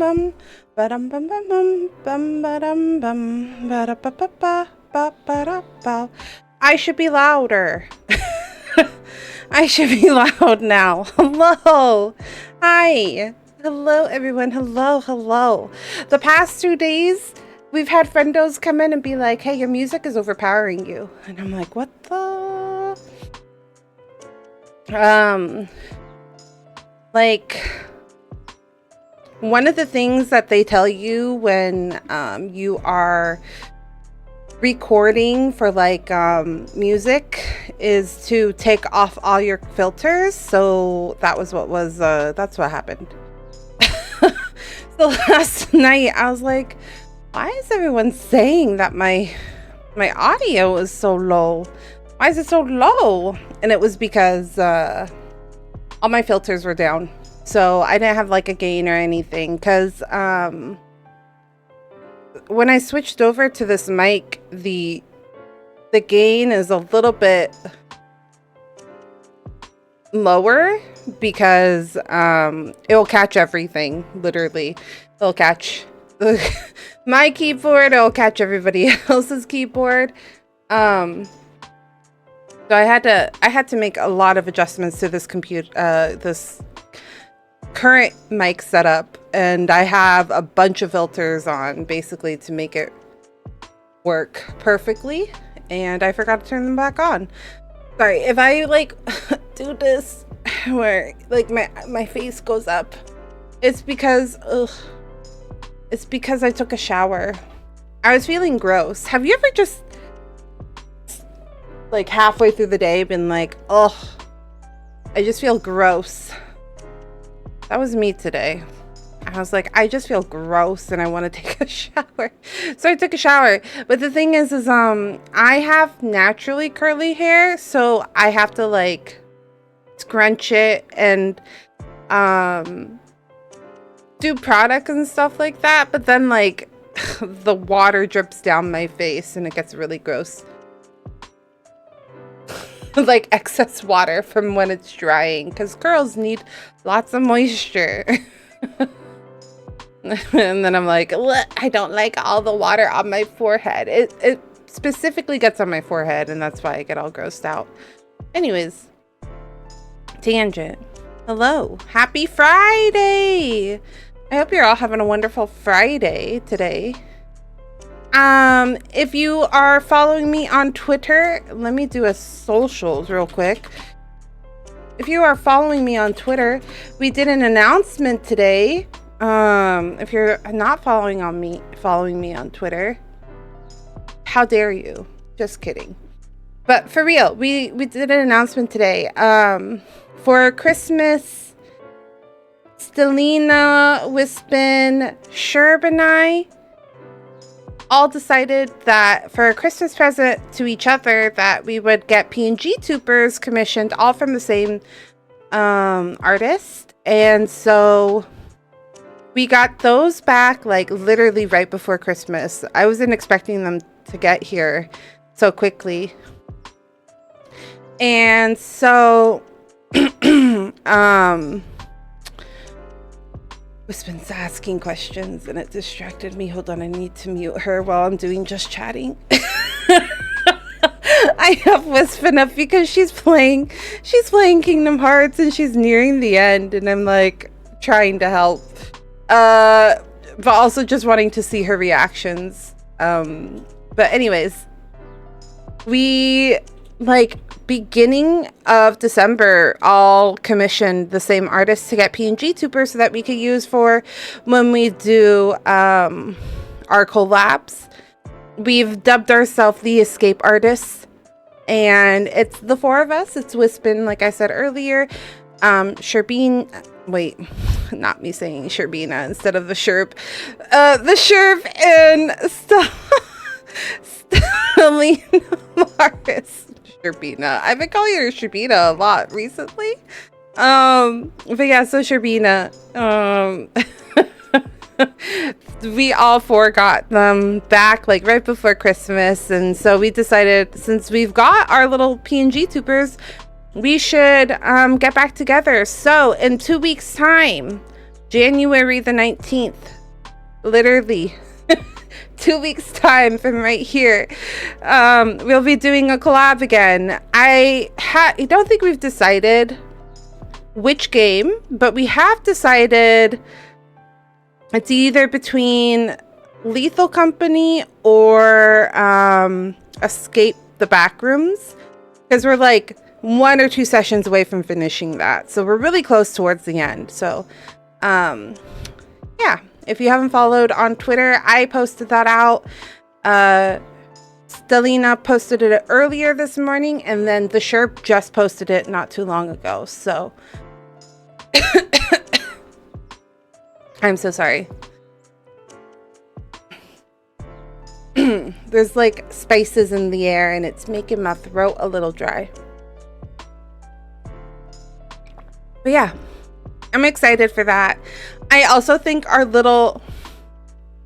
bum ba-dum bum bum bum bum ba-dum bum ba-da-ba-ba-ba ba-ba-da-ba. I should be louder. I should be loud now. Hello. Hi. Hello, everyone. Hello, hello. The past 2 days, we've had friendos come in and be like, hey, your music is overpowering you. And I'm like, what the? Like, one of the things that they tell you when you are recording for like music is to take off all your filters. So that was what was that's what happened. So last night I was like, why is everyone saying that my audio is so low? Why is it so low? And it was because all my filters were down, so I didn't have like a gain or anything, because when I switched over to this mic, the gain is a little bit lower, because it'll catch everything. Literally, it'll catch my keyboard, it'll catch everybody else's keyboard. So I had to make a lot of adjustments to this this current mic setup, and I have a bunch of filters on basically to make it work perfectly, and I forgot to turn them back on. Sorry if I like do this where like my face goes up. It's because I took a shower. I was feeling gross. Have you ever just like halfway through the day been like, oh, I just feel gross? That was me today. I was like, I just feel gross and I want to take a shower. So I took a shower. But the thing is I have naturally curly hair, so I have to like scrunch it and do product and stuff like that. But then like the water drips down my face and it gets really gross. Like excess water from when it's drying, because girls need lots of moisture. And then I'm like, I don't like all the water on my forehead. It specifically gets on my forehead, and that's why I get all grossed out. Anyways, tangent. Hello, happy Friday. I hope you're all having a wonderful Friday today. If you are following me on Twitter, let me do a socials real quick. If you are following me on Twitter, we did an announcement today. If you're not following me on Twitter, how dare you? Just kidding. But for real, we did an announcement today. For Christmas, Stelina, Wispin, Sherb, and I all decided that for a Christmas present to each other that we would get PNG tubers commissioned, all from the same artist. And so we got those back like literally right before Christmas. I wasn't expecting them to get here so quickly. And so Wispin's asking questions and it distracted me. Hold on, I need to mute her while I'm doing just chatting. I have Wispin up because she's playing Kingdom Hearts and she's nearing the end, and I'm like trying to help. But also just wanting to see her reactions. But anyways, we like beginning of December all commissioned the same artist to get PNG tubers so that we could use for when we do our collabs. We've dubbed ourselves the Escape Artists, and it's the four of us. It's Wispin, like I said earlier, Sherbine, wait, not me saying Sherbina instead of the Sherb, the Sherb, and Stelina Morris. Sherbina. I've been calling her Sherbina a lot recently. But yeah, so Sherbina, we all four got them back like right before Christmas, and so we decided, since we've got our little PNG tubers, we should get back together. So in 2 weeks time, January the 19th. Literally 2 weeks time from right here. We'll be doing a collab again. I don't think we've decided which game, but we have decided it's either between Lethal Company or Escape the Backrooms, because we're like 1 or 2 sessions away from finishing that, so we're really close towards the end. So yeah, if you haven't followed on Twitter, I posted that out. Stelina posted it earlier this morning, and then the Sherp just posted it not too long ago. So I'm so sorry. There's like spices in the air and it's making my throat a little dry. But yeah, I'm excited for that. I also think our little,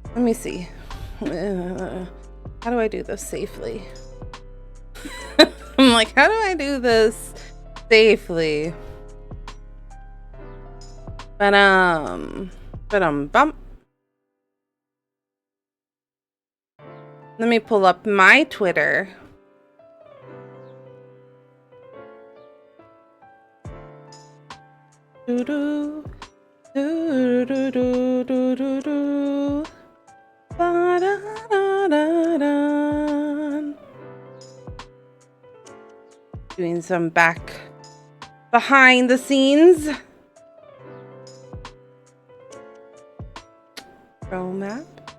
let me see. How do I do this safely? I'm like, how do I do this safely? Bump. Let me pull up my Twitter. Doing some back behind the scenes. Chrome map.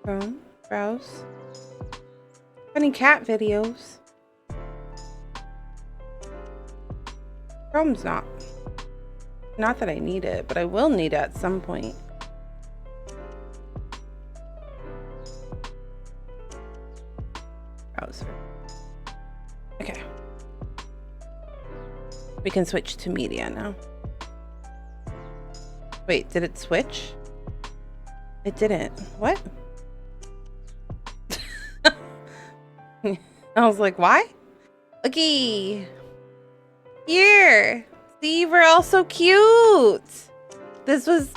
Chrome. Browse. Funny cat videos. Chrome's not that I need it, but I will need it at some point. Browser. Okay. We can switch to media now. Wait, did it switch? It didn't. What? I was like, why? Okay. Here. See, we're all so cute. This was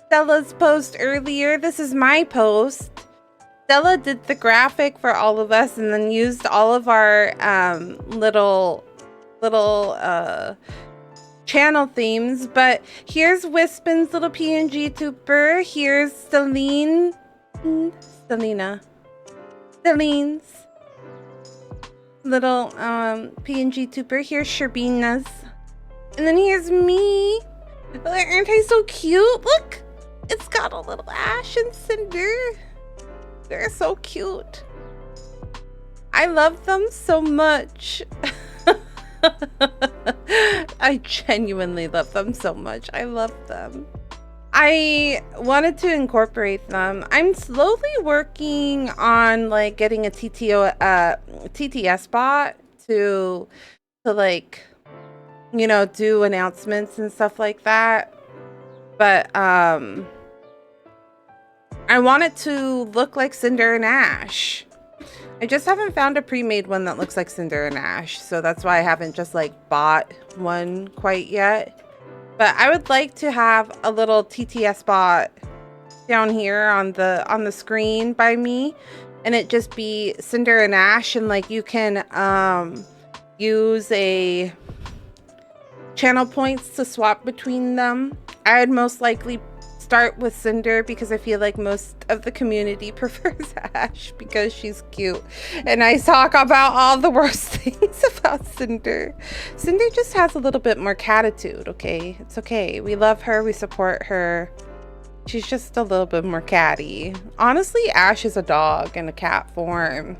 Stella's post earlier. This is my post. Stella did the graphic for all of us and then used all of our little channel themes. But here's Wispin's little PNG tuber. Here's Steline's little PNG tuber. Here's Sherbina's. And then here's me. Aren't I so cute? Look, it's got a little Ash and Cinder. They're so cute. I love them so much. I genuinely love them so much. I love them. I wanted to incorporate them. I'm slowly working on like getting a TTS bot to like, you know, do announcements and stuff like that. But I want it to look like Cinder and Ash. I just haven't found a pre-made one that looks like Cinder and Ash, so that's why I haven't just like bought one quite yet. But I would like to have a little TTS bot down here on the screen by me, and it just be Cinder and Ash, and like you can use a channel points to swap between them. I'd most likely start with Cinder because I feel like most of the community prefers Ash because she's cute, and I talk about all the worst things about Cinder. Cinder just has a little bit more catitude, okay? It's okay. We love her. We support her. She's just a little bit more catty. Honestly, Ash is a dog in a cat form.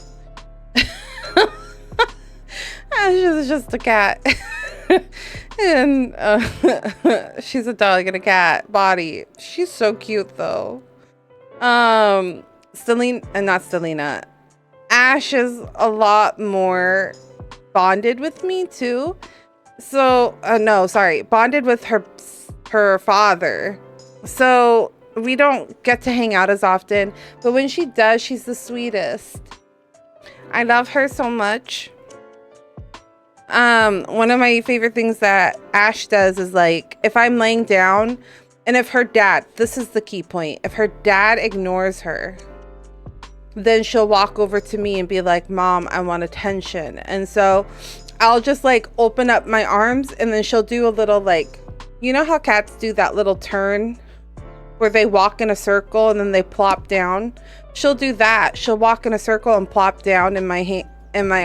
Ash is just a cat. And she's a dog in a cat body. She's so cute though. Not Stelina. Ash is a lot more bonded with me too. So no, sorry, bonded with her father. So we don't get to hang out as often, but when she does, she's the sweetest. I love her so much. One of my favorite things that Ash does is like, if I'm laying down And if her dad, this is the key point, if her dad ignores her, then she'll walk over to me and be like, Mom, I want attention. And so I'll just like open up my arms, and then she'll do a little like, you know how cats do that little turn where they walk in a circle and then they plop down? She'll do that. She'll walk in a circle and plop down in my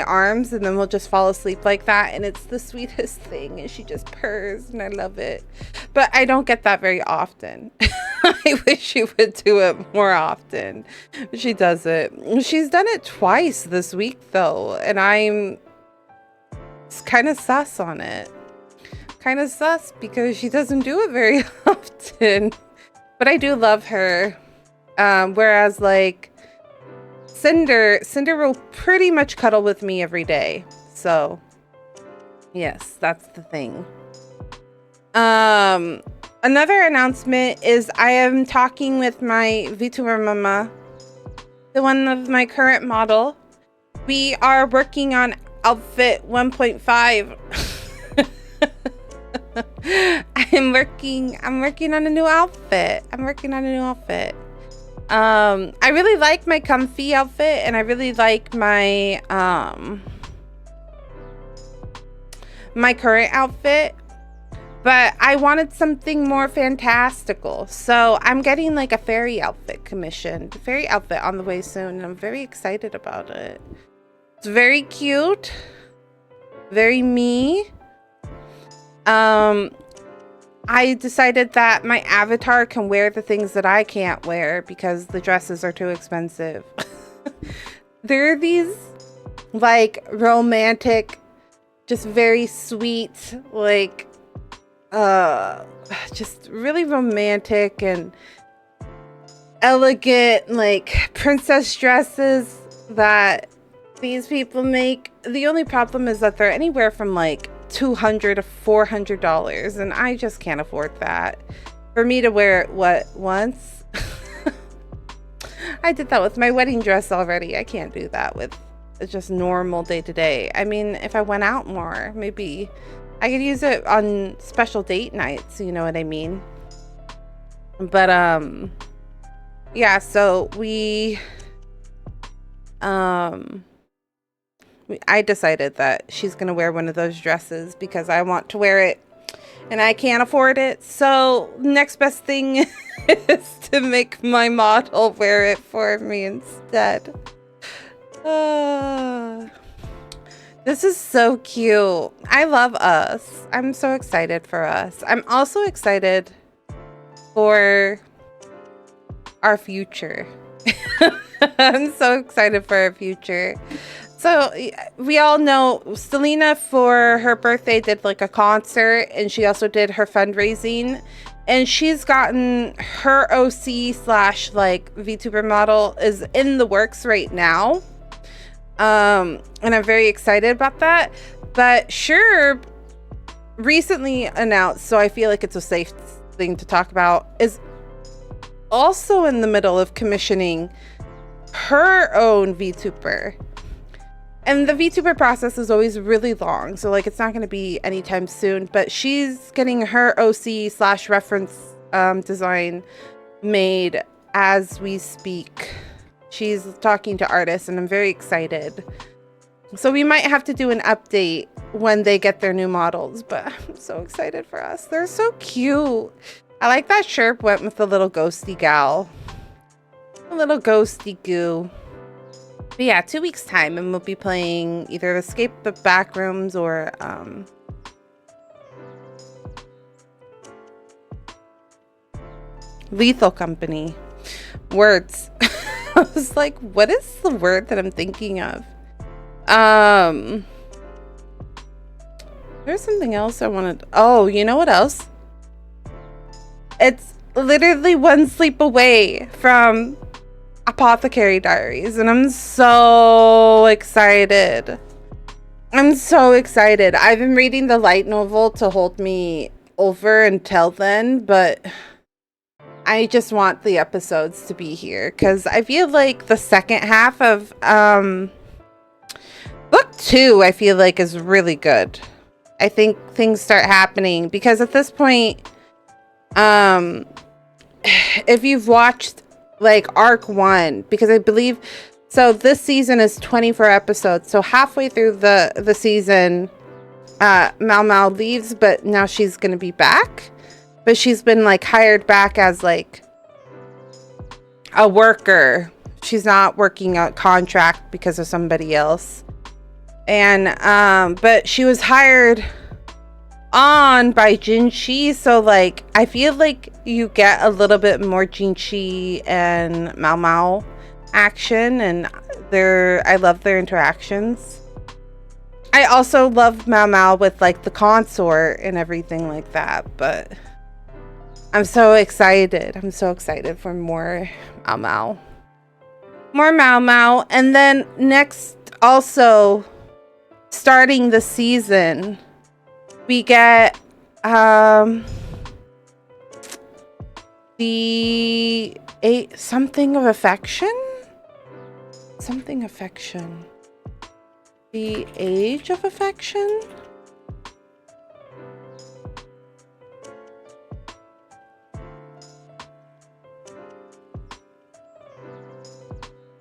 arms, and then we'll just fall asleep like that. And it's the sweetest thing, and she just purrs, and I love it. But I don't get that very often. I wish she would do it more often. She does it. She's done it twice this week though, and I'm kind of sus on it. Kind of sus because she doesn't do it very often. But I do love her. Whereas like Cinder will pretty much cuddle with me every day. So yes, that's the thing. Another announcement is I am talking with my VTuber mama, the one of my current model. We are working on outfit 1.5. I'm working on a new outfit. I really like my comfy outfit, and I really like my my current outfit, but I wanted something more fantastical. So I'm getting like a fairy outfit commissioned, fairy outfit on the way soon, and I'm very excited about it. It's very cute, very me. I decided that my avatar can wear the things that I can't wear because the dresses are too expensive. There are these like romantic, just very sweet, like just really romantic and elegant like princess dresses that these people make. The only problem is that they're anywhere from like $200 to $400, and I just can't afford that. For me to wear it once. I did that with my wedding dress already. I can't do that with just normal day to day. I mean, if I went out more, maybe I could use it on special date nights, you know what I mean? But yeah, so I decided that she's gonna wear one of those dresses because I want to wear it and I can't afford it. So next best thing is to make my model wear it for me instead. This is so cute. I love us. I'm so excited for us. I'm also excited for our future. I'm so excited for our future. So we all know Selena for her birthday did like a concert, and she also did her fundraising, and she's gotten her OC / like VTuber model is in the works right now. And I'm very excited about that. But sure, recently announced, so I feel like it's a safe thing to talk about, is also in the middle of commissioning her own VTuber. And the VTuber process is always really long, so like it's not going to be anytime soon, but she's getting her OC / reference design made as we speak. She's talking to artists, and I'm very excited. So we might have to do an update when they get their new models, but I'm so excited for us. They're so cute. I like that Sherp went with the little ghosty gal. A little ghosty goo. But yeah, 2 weeks time, and we'll be playing either Escape the Backrooms or Lethal Company. Words. I was like, what is the word that I'm thinking of? There's something else I wanted. Oh, you know what else? It's literally one sleep away from Apothecary Diaries, and I'm so excited. I'm so excited. I've been reading the light novel to hold me over until then, but I just want the episodes to be here because I feel like the second half of book 2 I feel like is really good. I think things start happening because at this point Um, if you've watched like arc 1, because I believe so this season is 24 episodes, so halfway through the season, Mal Mal leaves, but now she's gonna be back, but she's been like hired back as like a worker. She's not working a contract because of somebody else, and but she was hired on by Jinchi, so like I feel like you get a little bit more Jinchi and Mao Mao action, and I love their interactions. I also love Mao Mao with like the consort and everything like that, but I'm so excited. I'm so excited for more Mao Mao. More Mao Mao. And then next, also starting the season, we get the something of affection? Something affection. The age of affection?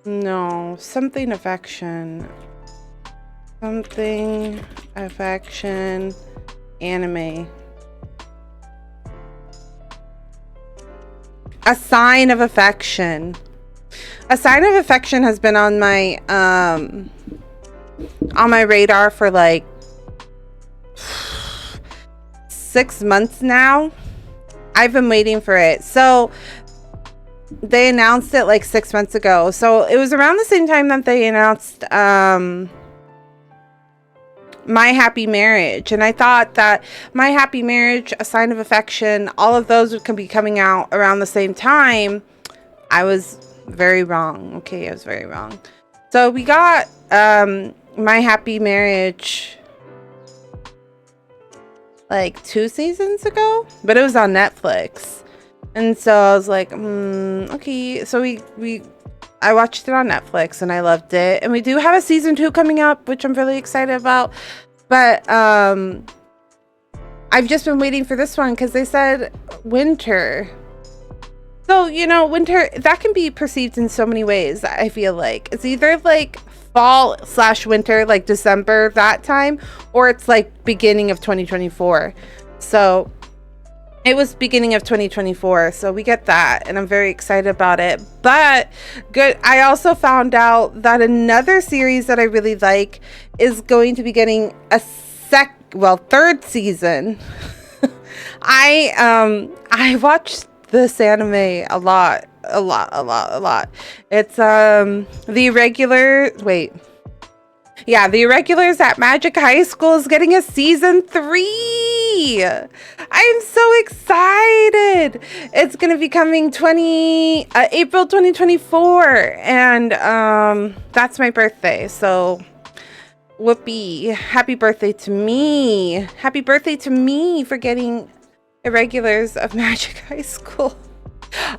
No, something affection. Something affection anime. A Sign of Affection. A Sign of Affection has been on my radar for like 6 months now. I've been waiting for it. So they announced it like 6 months ago. So it was around the same time that they announced My Happy Marriage, and I thought that My Happy Marriage, A Sign of Affection, all of those could be coming out around the same time. I was very wrong. Okay, I was very wrong. So we got My Happy Marriage like 2 seasons ago, but it was on Netflix, and so I was like, okay. So I watched it on Netflix and I loved it. And we do have a season 2 coming up, which I'm really excited about. But I've just been waiting for this one because they said winter. So, you know, winter, that can be perceived in so many ways. I feel like it's either like fall/winter, like December, that time, or it's like beginning of 2024. So it was beginning of 2024, so we get that, and I'm very excited about it. But good, I also found out that another series that I really like is going to be getting a third season. I watched this anime a lot. It's The Irregulars at Magic High School is getting a season 3. I'm so excited. It's going to be coming April 2024, and that's my birthday. So whoopee, happy birthday to me. Happy birthday to me for getting Irregulars of Magic High School.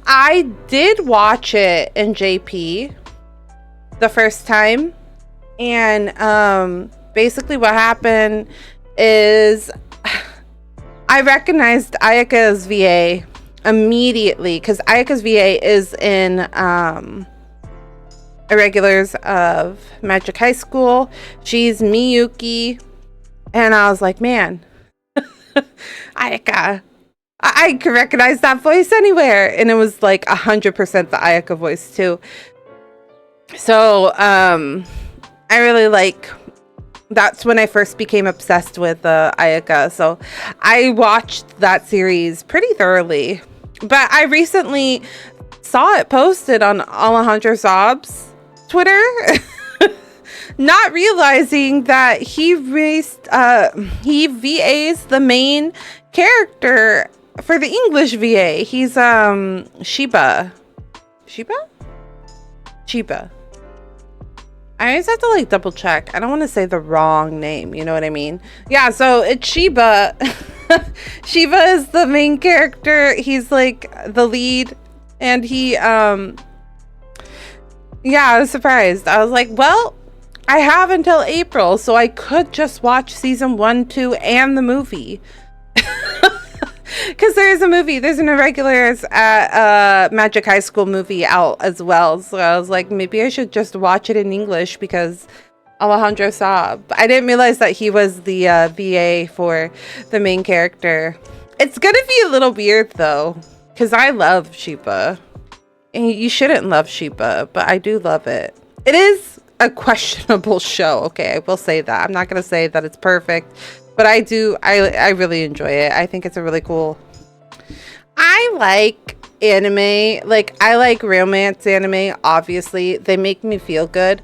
I did watch it in JP the first time. And basically what happened is I recognized Ayaka's VA immediately, because Ayaka's VA is in Irregulars of Magic High School. She's Miyuki, and I was like, man, Ayaka, I could recognize that voice anywhere. And it was like 100% the Ayaka voice too. So I really that's when I first became obsessed with Ayaka. So I watched that series pretty thoroughly. But I recently saw it posted on Alejandro Saab's Twitter, not realizing that he VAs the main character for the English VA. He's Shiba. I always have to double check. I don't want to say the wrong name, you know what I mean? Yeah, so it's Shiba. Shiba is the main character. He's like the lead, and he yeah, I was surprised. I was like, well, I have until April, so I could just watch season 1, 2, and the movie. Because there's a movie, there's an Irregulars at Magic High School movie out as well. So I was like, maybe I should just watch it in English because Alejandro Saab. I didn't realize that he was the VA for the main character. It's gonna be a little weird though, because I love Sheepa. And you shouldn't love Sheepa, but I do love it. It is a questionable show, okay? I will say that. I'm not gonna say that it's perfect, but I really enjoy it. I think it's a really cool. I like anime, like I like romance anime, obviously. They make me feel good.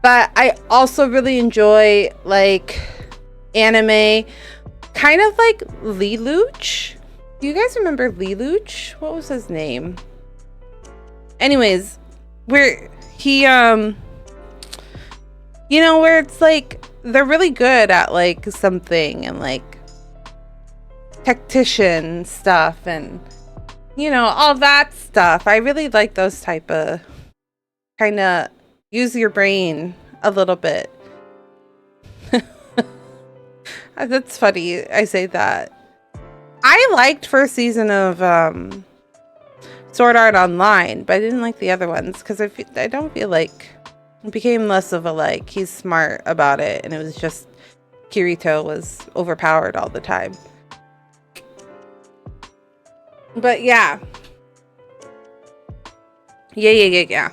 But I also really enjoy like anime, kind of like Lelouch. Do you guys remember Lelouch? What was his name? Anyways, where he you know, where it's like they're really good at like something and like tactician stuff and you know, all that stuff. I really like those type of kind of use your brain a little bit. That's funny I say that. I liked first season of Sword Art Online, but I didn't like the other ones because I don't feel like it became less of a like he's smart about it and it was just Kirito was overpowered all the time. But yeah. Yeah.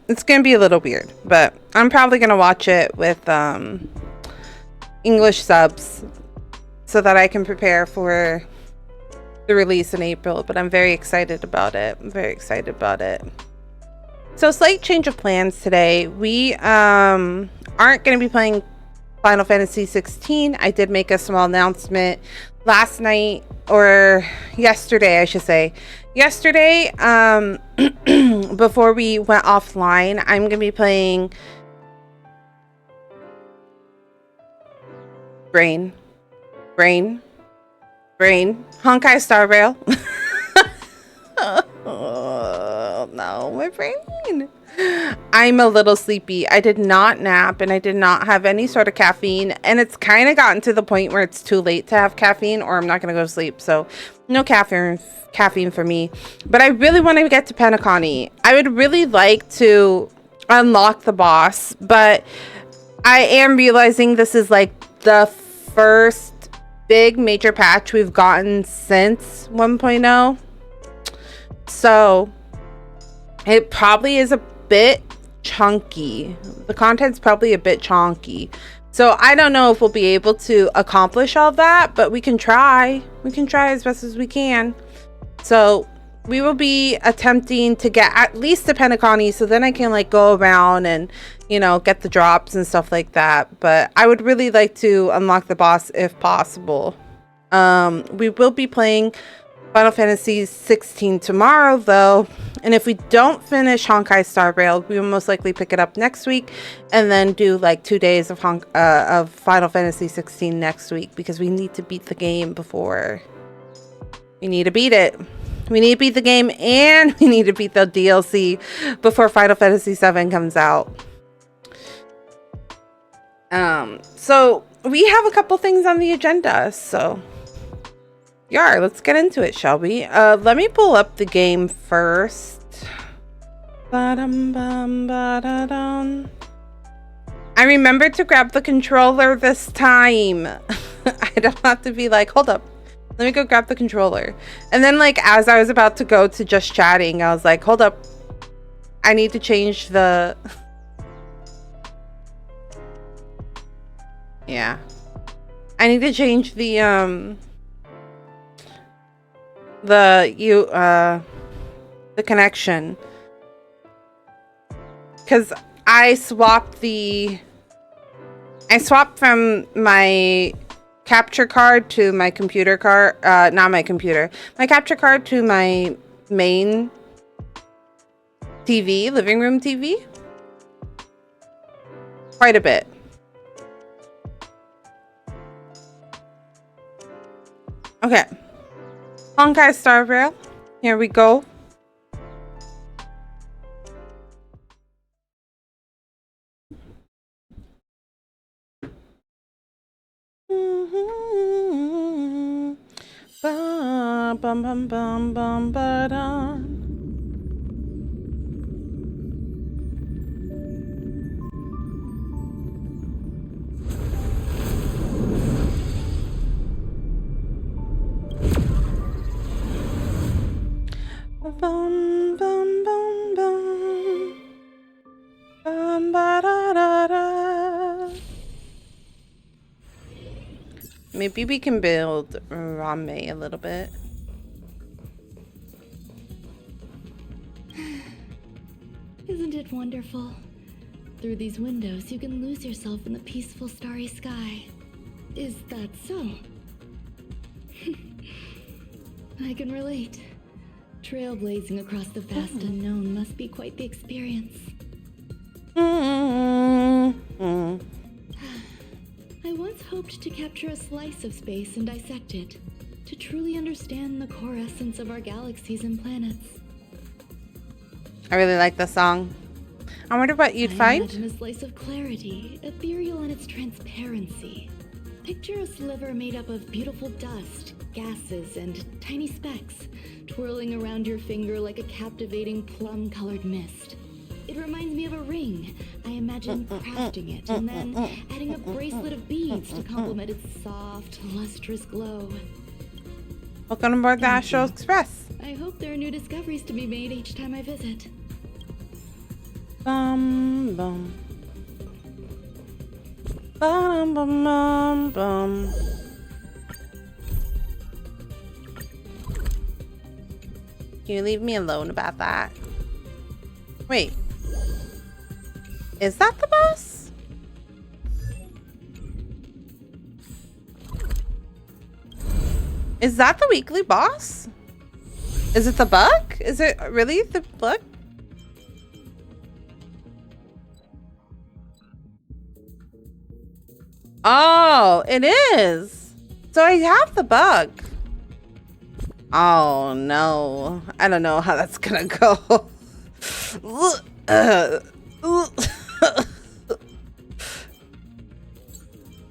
It's gonna be a little weird, but I'm probably gonna watch it with English subs so that I can prepare for the release in April. But I'm very excited about it. So slight change of plans today. We aren't gonna be playing Final Fantasy 16. I did make a small announcement last night, or yesterday I should say. Yesterday, before we went offline, I'm gonna be playing Brain Honkai Star Rail. Oh no, my brain. I'm a little sleepy. I did not nap and I did not have any sort of caffeine, and it's kind of gotten to the point where it's too late to have caffeine or I'm not gonna go to sleep. So no caffeine for me. But I really want to get to Penacony. I would really like to unlock the boss, but I am realizing this is like the first big major patch we've gotten since 1.0. So it probably is a bit chunky. The content's probably a bit chunky. So I don't know if we'll be able to accomplish all that, but we can try. We can try as best as we can. So we will be attempting to get at least to Penacony, so then I can like go around and, you know, get the drops and stuff like that. But I would really like to unlock the boss if possible. We will be playing Final Fantasy 16 tomorrow though, and if we don't finish Honkai Star Rail, we will most likely pick it up next week and then do like 2 days of Final Fantasy 16 next week, because we need to beat the game before we need to beat it. We need to beat the game and we need to beat the DLC before Final Fantasy 7 comes out. So we have a couple things on the agenda, so yeah, let's get into it, shall we? Let me pull up the game first. I remembered to grab the controller this time. I don't have to be like, hold up, let me go grab the controller. And then like as I was about to go to just chatting, I was like, hold up, I need to change the yeah, I need to change the connection, because I swapped from my capture card to my computer card, not my computer, my capture card to my main TV, living room TV, quite a bit. Okay, Honkai Star Rail, here we go. bum bum bum bum ba da. Bum bum bum bum bum ba da da da. Maybe we can build Rame a little bit. Isn't it wonderful? Through these windows, you can lose yourself in the peaceful starry sky. Is that so? I can relate. Trailblazing across the vast unknown must be quite the experience. I once hoped to capture a slice of space and dissect it, to truly understand the core essence of our galaxies and planets. I really like the song. I wonder what you'd find. Imagine a slice of clarity, ethereal in its transparency. Picture a sliver made up of beautiful dust, gases, and tiny specks, twirling around your finger like a captivating plum-colored mist. It reminds me of a ring. I imagine crafting it and then adding a bracelet of beads to complement its soft, lustrous glow. Welcome aboard the Astral Express. I hope there are new discoveries to be made each time I visit. Bum bum. Bum bum bum bum. Can you leave me alone about that? Wait. Is that the boss? Is that the weekly boss? Is it the bug? Is it really the bug? Oh, it is. So I have the bug. Oh no. I don't know how that's gonna go.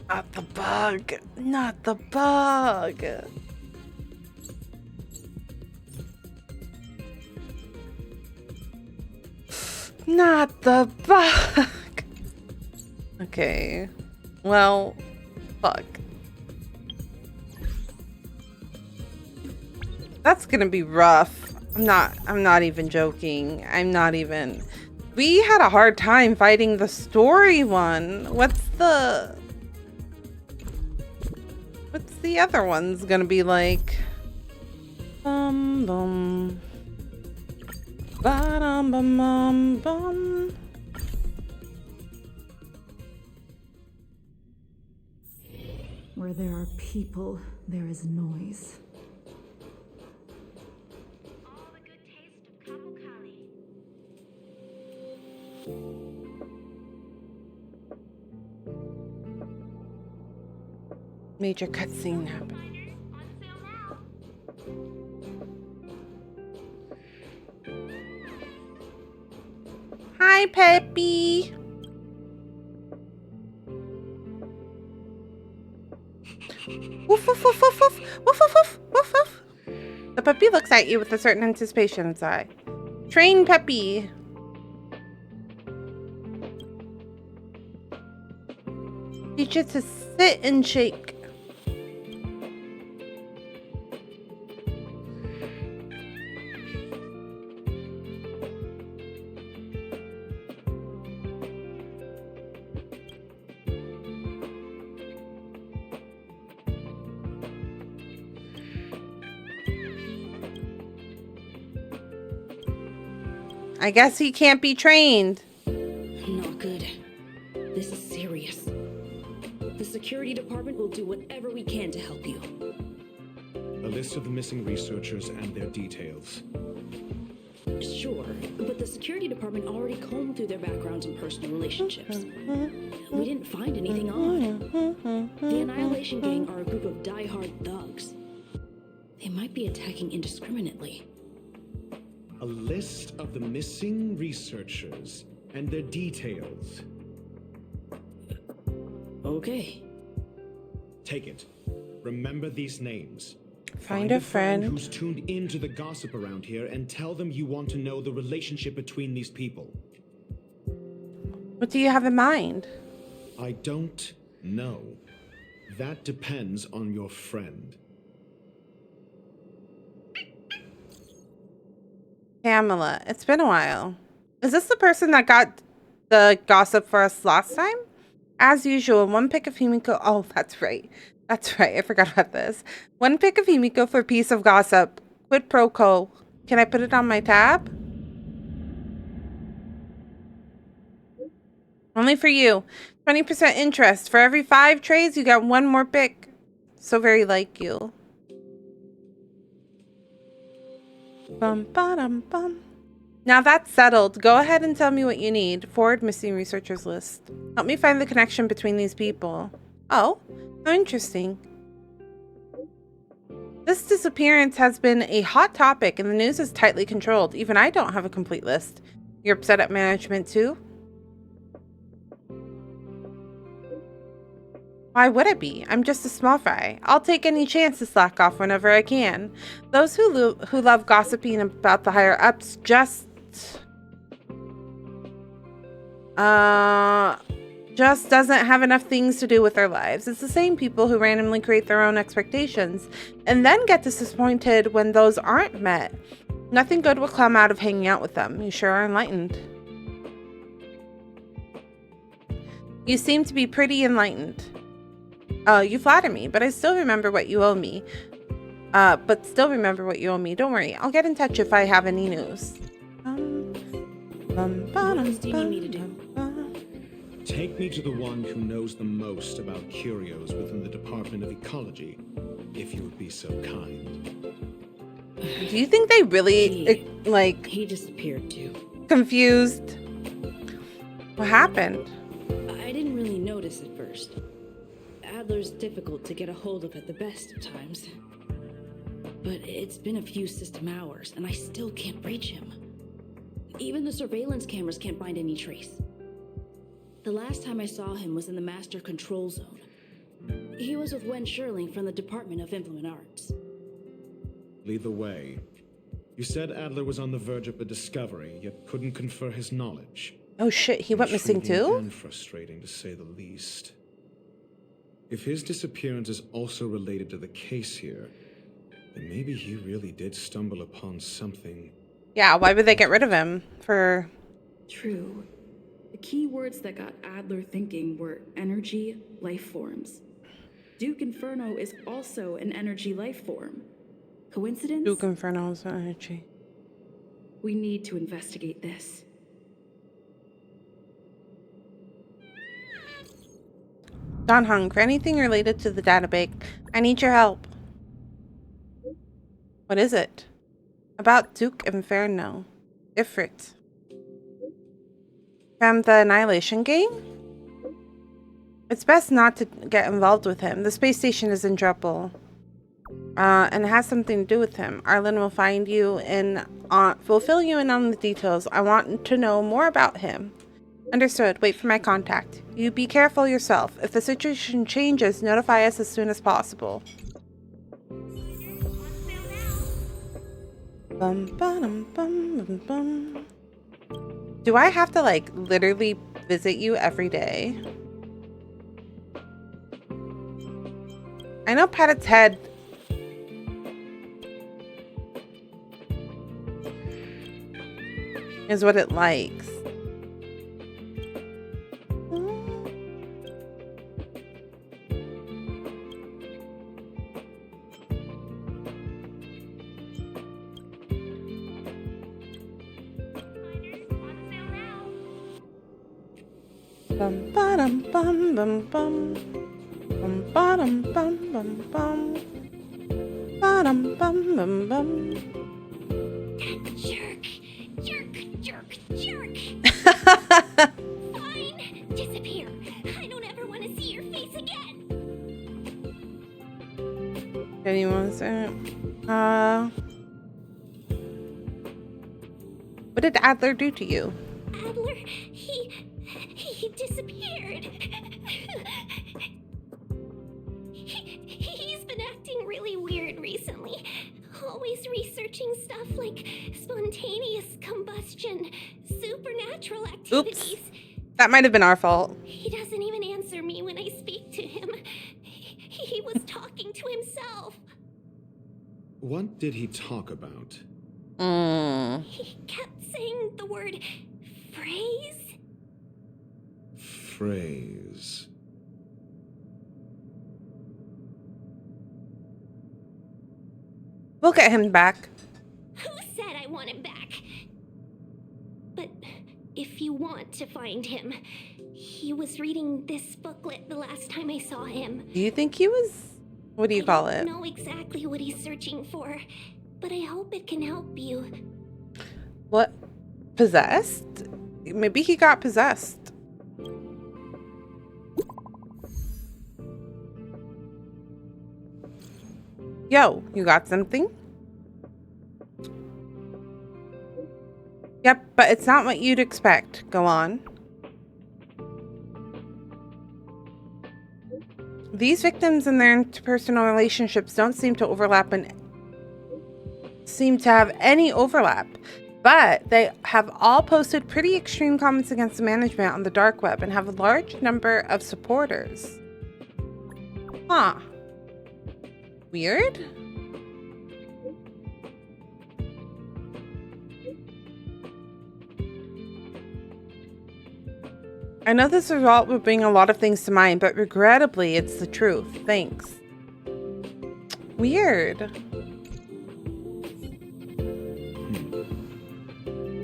Not the bug. Not the bug. Not the bug. Okay. Well, fuck. That's gonna be rough. I'm not even joking. We had a hard time fighting the story one. What's the other one's gonna be like? Bum bum. Ba-dum bum bum bum. Where there are people, there is noise. All the good taste of Kapokali. Major cutscene happened. Hi, Peppy. Woof, woof, woof, woof, woof, woof, woof, woof, woof, woof. The puppy looks at you with a certain anticipation in its eye. Train Peppy. Teach it to sit and shake. I guess he can't be trained. Not good. This is serious. The security department will do whatever we can to help you. A list of the missing researchers and their details. Sure, but the security department already combed through their backgrounds and personal relationships. We didn't find anything odd. The Annihilation Gang are a group of die-hard thugs. They might be attacking indiscriminately. A list of the missing researchers and their details. Okay. Take it. Remember these names. Find a friend. who's tuned into the gossip around here and tell them you want to know the relationship between these people. What do you have in mind? I don't know. That depends on your friend. Pamela, it's been a while. Is this the person that got the gossip for us last time? As usual, one pick of Himiko. Oh, that's right. That's right. I forgot about this. One pick of Himiko for a piece of gossip. Quid pro quo. Can I put it on my tab? Only for you. 20% interest. For every 5 trades, you got 1 more pick. So very like you. Bum, ba-dum, bum. Now that's settled. Go ahead and tell me what you need. Forward missing researchers list. Help me find the connection between these people. Oh, how interesting. This disappearance has been a hot topic and the news is tightly controlled. Even I don't have a complete list. You're upset at management too? Why would I be? I'm just a small fry. I'll take any chance to slack off whenever I can. Those who love gossiping about the higher ups just doesn't have enough things to do with their lives. It's the same people who randomly create their own expectations and then get disappointed when those aren't met. Nothing good will come out of hanging out with them. You sure are enlightened. You seem to be pretty enlightened. You flatter me, but I still remember what you owe me. Don't worry. I'll get in touch if I have any news. What else do you need me to do? Take me to the one who knows the most about curios within the Department of Ecology, if you would be so kind. Do you think they really, He disappeared too. confused? What happened? I didn't really notice at first. Adler's difficult to get a hold of at the best of times. But it's been a few system hours, and I still can't reach him. Even the surveillance cameras can't find any trace. The last time I saw him was in the Master Control Zone. He was with Wen Sherling from the Department of Implement Arts. Lead the way. You said Adler was on the verge of a discovery, yet couldn't confer his knowledge. Oh shit, he went missing Intriguing too? and frustrating, to say the least. If his disappearance is also related to the case here, then maybe he really did stumble upon something. Yeah, why would they get rid of him? For... True. The key words that got Adler thinking were energy, life forms. Duke Inferno is also an energy life form. Coincidence? Duke Inferno's energy. We need to investigate this. Don Hung, for anything related to the database, I need your help. What is it? About Duke Inferno. Ifrit. From the Annihilation Gang? It's best not to get involved with him. The space station is in trouble. And it has something to do with him. Arlen will find you and will fill you in on the details. I want to know more about him. Understood. Wait for my contact. You be careful yourself. If the situation changes, notify us as soon as possible. Bum, ba-dum, bum, bum, bum. Do I have to, like, literally visit you every day? I know Pettit's head is what it likes. Bum ba-dum bum bum bum. Bum ba-dum bum bum bum. Ba-dum bum bum bum. Jerk! Fine! Disappear! I don't ever want to see your face again! Anyone say it? What did Adler do to you? Adler, he disappeared. He's been acting really weird recently. Always researching stuff like spontaneous combustion, supernatural activities. Oops. That might have been our fault. He doesn't even answer me when I speak to him. He was talking to himself. What did he talk about? He kept saying the word phrase. Phrase. We'll get him back. Who said I want him back? But if you want to find him, he was reading this booklet the last time I saw him. Do you think he was... What do you call I it? don't know exactly what he's searching for, but I hope it can help you. What? Possessed? Maybe he got possessed. Yo, you got something? Yep, but it's not what you'd expect. Go on. These victims and their interpersonal relationships don't seem to overlap and seem to have any overlap, but they have all posted pretty extreme comments against the management on the dark web and have a large number of supporters. Huh. Weird? I know this result would bring a lot of things to mind, but regrettably, it's the truth. Thanks. Weird.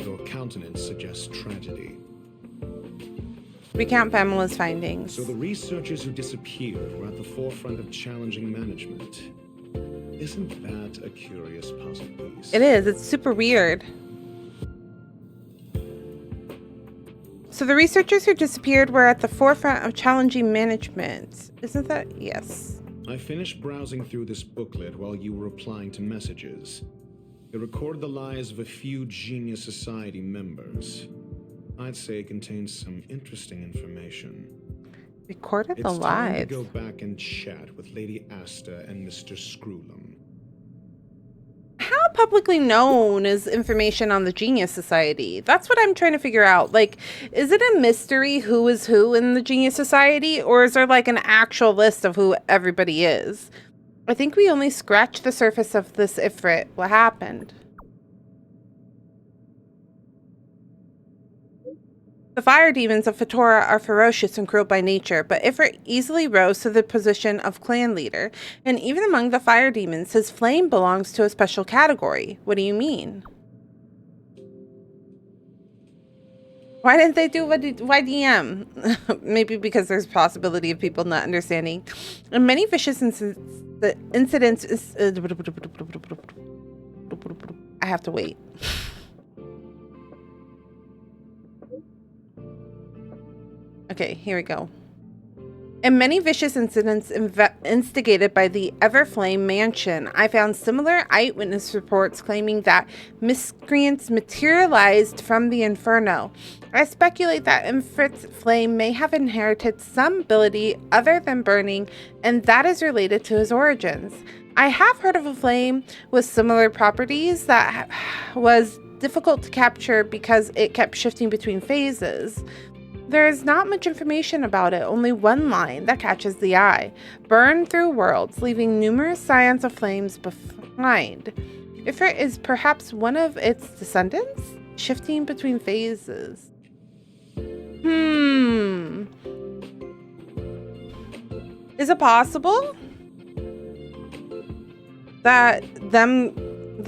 Your countenance suggests tragedy. Recount Pamela's findings. So the researchers who disappeared were at the forefront of challenging management. Isn't that a curious puzzle piece? It is. It's super weird. So the researchers who disappeared were at the forefront of challenging management. Isn't that? Yes. I finished browsing through this booklet while you were replying to messages. It recorded the lives of a few Genius Society members. I'd say it contains some interesting information. Recorded the It's time to lives. go back and chat with Lady Asta and Mr. Screwlum. How publicly known is information on the Genius Society? That's what I'm trying to figure out. Like, is it a mystery who is who in the Genius Society? Or is there like an actual list of who everybody is? I think we only scratched the surface of this Ifrit. What happened? The fire demons of Fatora are ferocious and cruel by nature, but Ifrit easily rose to the position of clan leader, and even among the fire demons, his flame belongs to a special category. What do you mean? Why didn't they do YDM? Maybe because there's possibility of people not understanding. In many vicious incidents I have to wait. Okay, here we go. In many vicious incidents instigated by the Everflame Mansion, I found similar eyewitness reports claiming that miscreants materialized from the Inferno. I speculate that Ifrit's flame may have inherited some ability other than burning, and that is related to his origins. I have heard of a flame with similar properties that was difficult to capture because it kept shifting between phases. There is not much information about it, only one line that catches the eye. Burn through worlds, leaving numerous scions of flames behind. Ifrit is perhaps one of its descendants, shifting between phases. Is it possible that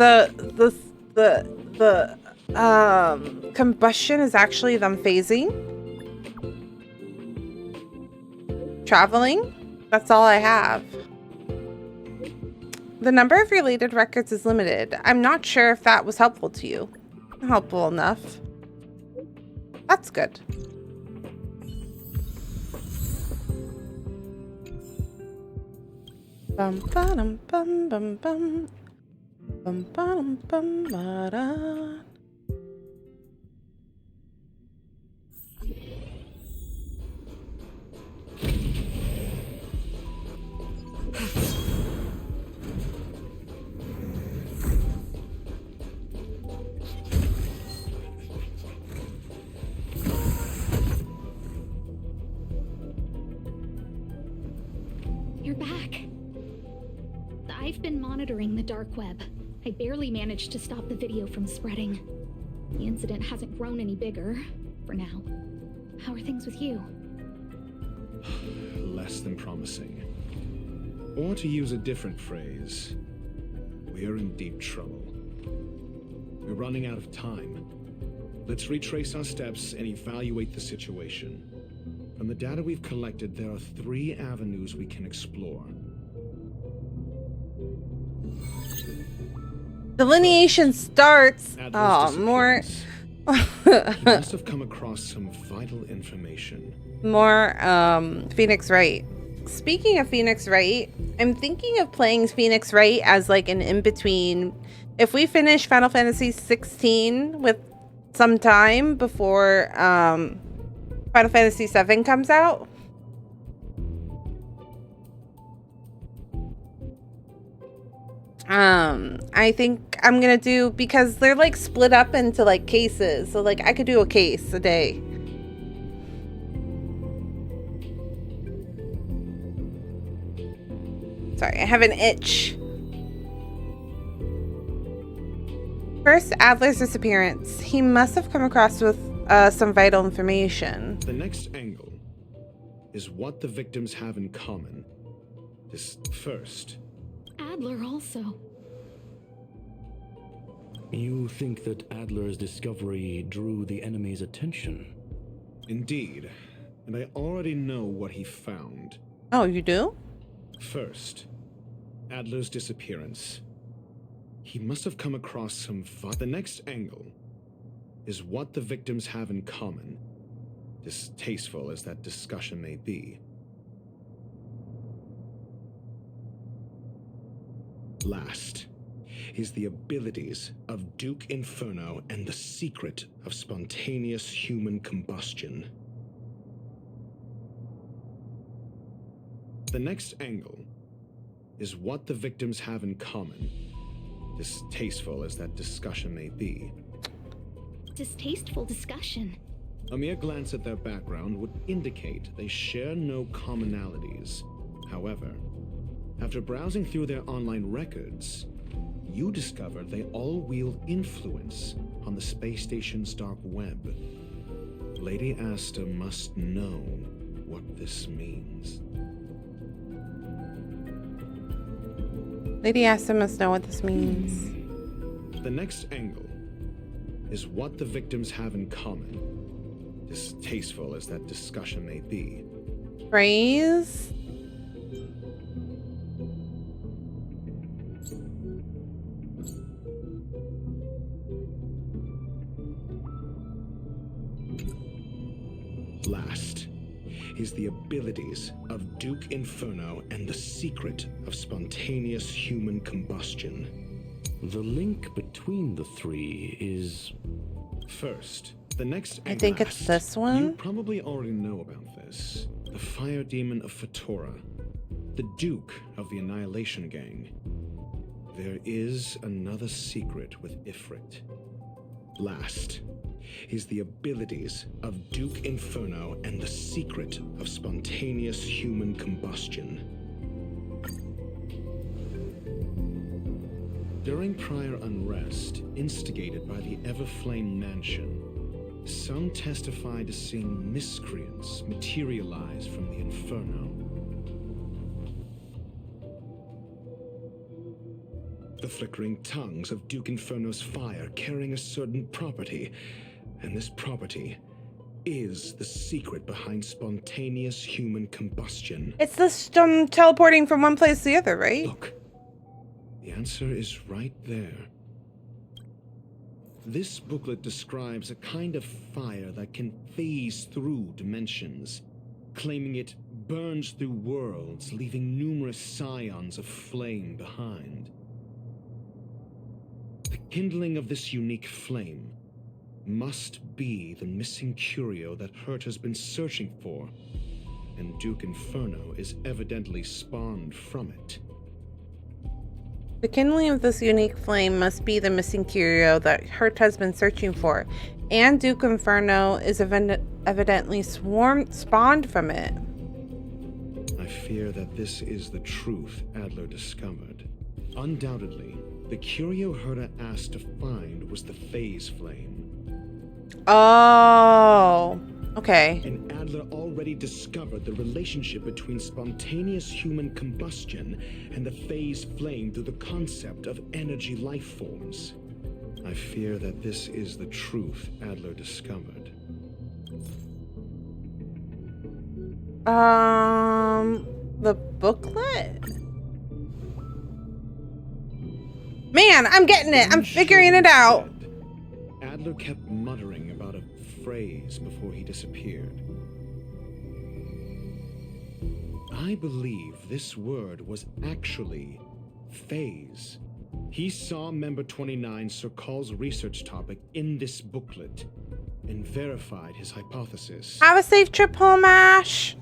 the combustion is actually them phasing? Traveling? That's all I have. The number of related records is limited. I'm not sure if that was helpful to you. Helpful enough. That's good. Bum bum bum bum bum bum bum bum ba. I've been monitoring the dark web. I barely managed to stop the video from spreading. The incident hasn't grown any bigger, for now. How are things with you? Less than promising. Or to use a different phrase, we're in deep trouble. We're running out of time. Let's retrace our steps and evaluate the situation. From the data we've collected, there are 3 avenues we can explore. Delineation starts. Adler's More. disappearance. He must have come across some vital information. More Phoenix Wright. Speaking of Phoenix Wright, I'm thinking of playing Phoenix Wright as like an in-between. If we finish Final Fantasy 16 with some time before Final Fantasy 7 comes out. I think I'm gonna do, because they're like split up into like cases, so like I could do a case a day. Sorry, I have an itch. First, Adler's disappearance. He must have come across with some vital information. The next angle is what the victims have in common. This first. Adler also. You think that Adler's discovery drew the enemy's attention? Indeed. And I already know what he found. Oh, you do? First, Adler's disappearance. He must have come across some The next angle is what the victims have in common, distasteful as that discussion may be. Last is the abilities of Duke Inferno and the secret of spontaneous human combustion. The next angle is what the victims have in common, distasteful as that discussion may be. Distasteful discussion. A mere glance at their background would indicate they share no commonalities. However, after browsing through their online records, you discover they all wield influence on the space station's dark web. Lady Asta must know what this means. Lady Asta must know what this means. The next angle is what the victims have in common, distasteful as that discussion may be. Praise. Last is the abilities of Duke Inferno and the secret of spontaneous human combustion. The link between the 3 is... First, the next I and think last. it's this You one. probably already know about this. The Fire Demon of Fatora, the Duke of the Annihilation Gang. There is another secret with Ifrit. Last is the abilities of Duke Inferno and the secret of spontaneous human combustion. During prior unrest, instigated by the Everflame Mansion, some testified to seeing miscreants materialize from the Inferno. The flickering tongues of Duke Inferno's fire carrying a certain property, and this property is the secret behind spontaneous human combustion. It's this teleporting from one place to the other, right? Look, the answer is right there. This booklet describes a kind of fire that can phase through dimensions, claiming it burns through worlds, leaving numerous scions of flame behind. The kindling of this unique flame must be the missing curio that Herta's been searching for, and Duke Inferno is evidently spawned from it. The kindling of this unique flame must be the missing curio that Herta has been searching for, and Duke Inferno is evidently spawned from it. I fear that this is the truth Adler discovered. Undoubtedly, the curio Herta asked to find was the phase flame. Oh, okay. And Adler already discovered the relationship between spontaneous human combustion and the phase flame through the concept of energy life forms. I fear that this is the truth Adler discovered. The booklet? Man, I'm getting it. I'm figuring it out. Adler kept muttering about a phrase before he disappeared. I believe this word was actually phase. He saw member 29 Sir Call's research topic in this booklet and verified his hypothesis. Have a safe trip home, Ash.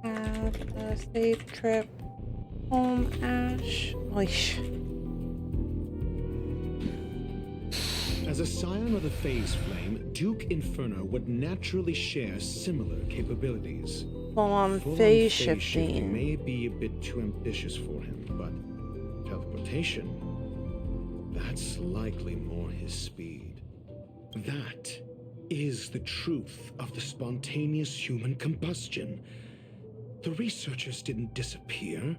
Have a safe trip home, Ash. Oish. As a scion of the phase flame, Duke Inferno would naturally share similar capabilities. Full-on Full-on phase shifting shifting. may be a bit too ambitious for him, but teleportation, that's likely more his speed. That is the truth of the spontaneous human combustion. The researchers didn't disappear.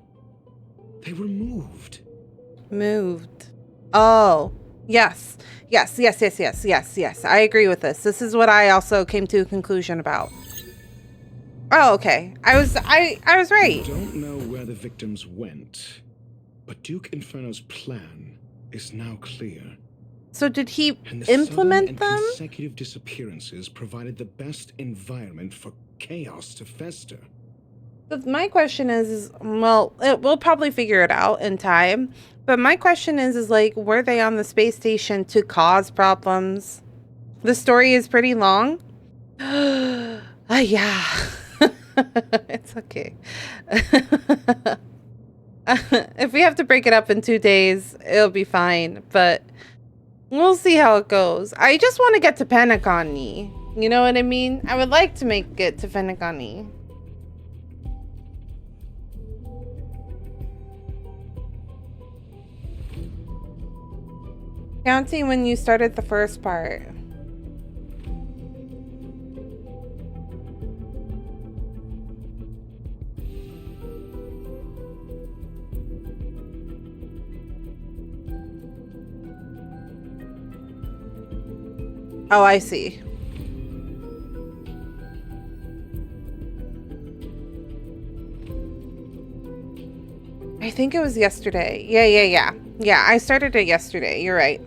They were moved. Moved. Oh, yes. Yes. I agree with this. This is what I also came to a conclusion about. Oh, okay. I was right. I don't know where the victims went, but Duke Inferno's plan is now clear. So did he And the implement sudden and them? consecutive disappearances provided the best environment for chaos to fester. But my question is well, we'll probably figure it out in time. But my question is like, were they on the space station to cause problems? The story is pretty long. Yeah. It's okay. If we have to break it up in 2 days, it'll be fine. But we'll see how it goes. I just want to get to Penacony. You know what I mean? I would like to make it to Penacony. Counting when you started the first part. Oh, I see. I think it was yesterday. Yeah. Yeah, I started it yesterday. You're right.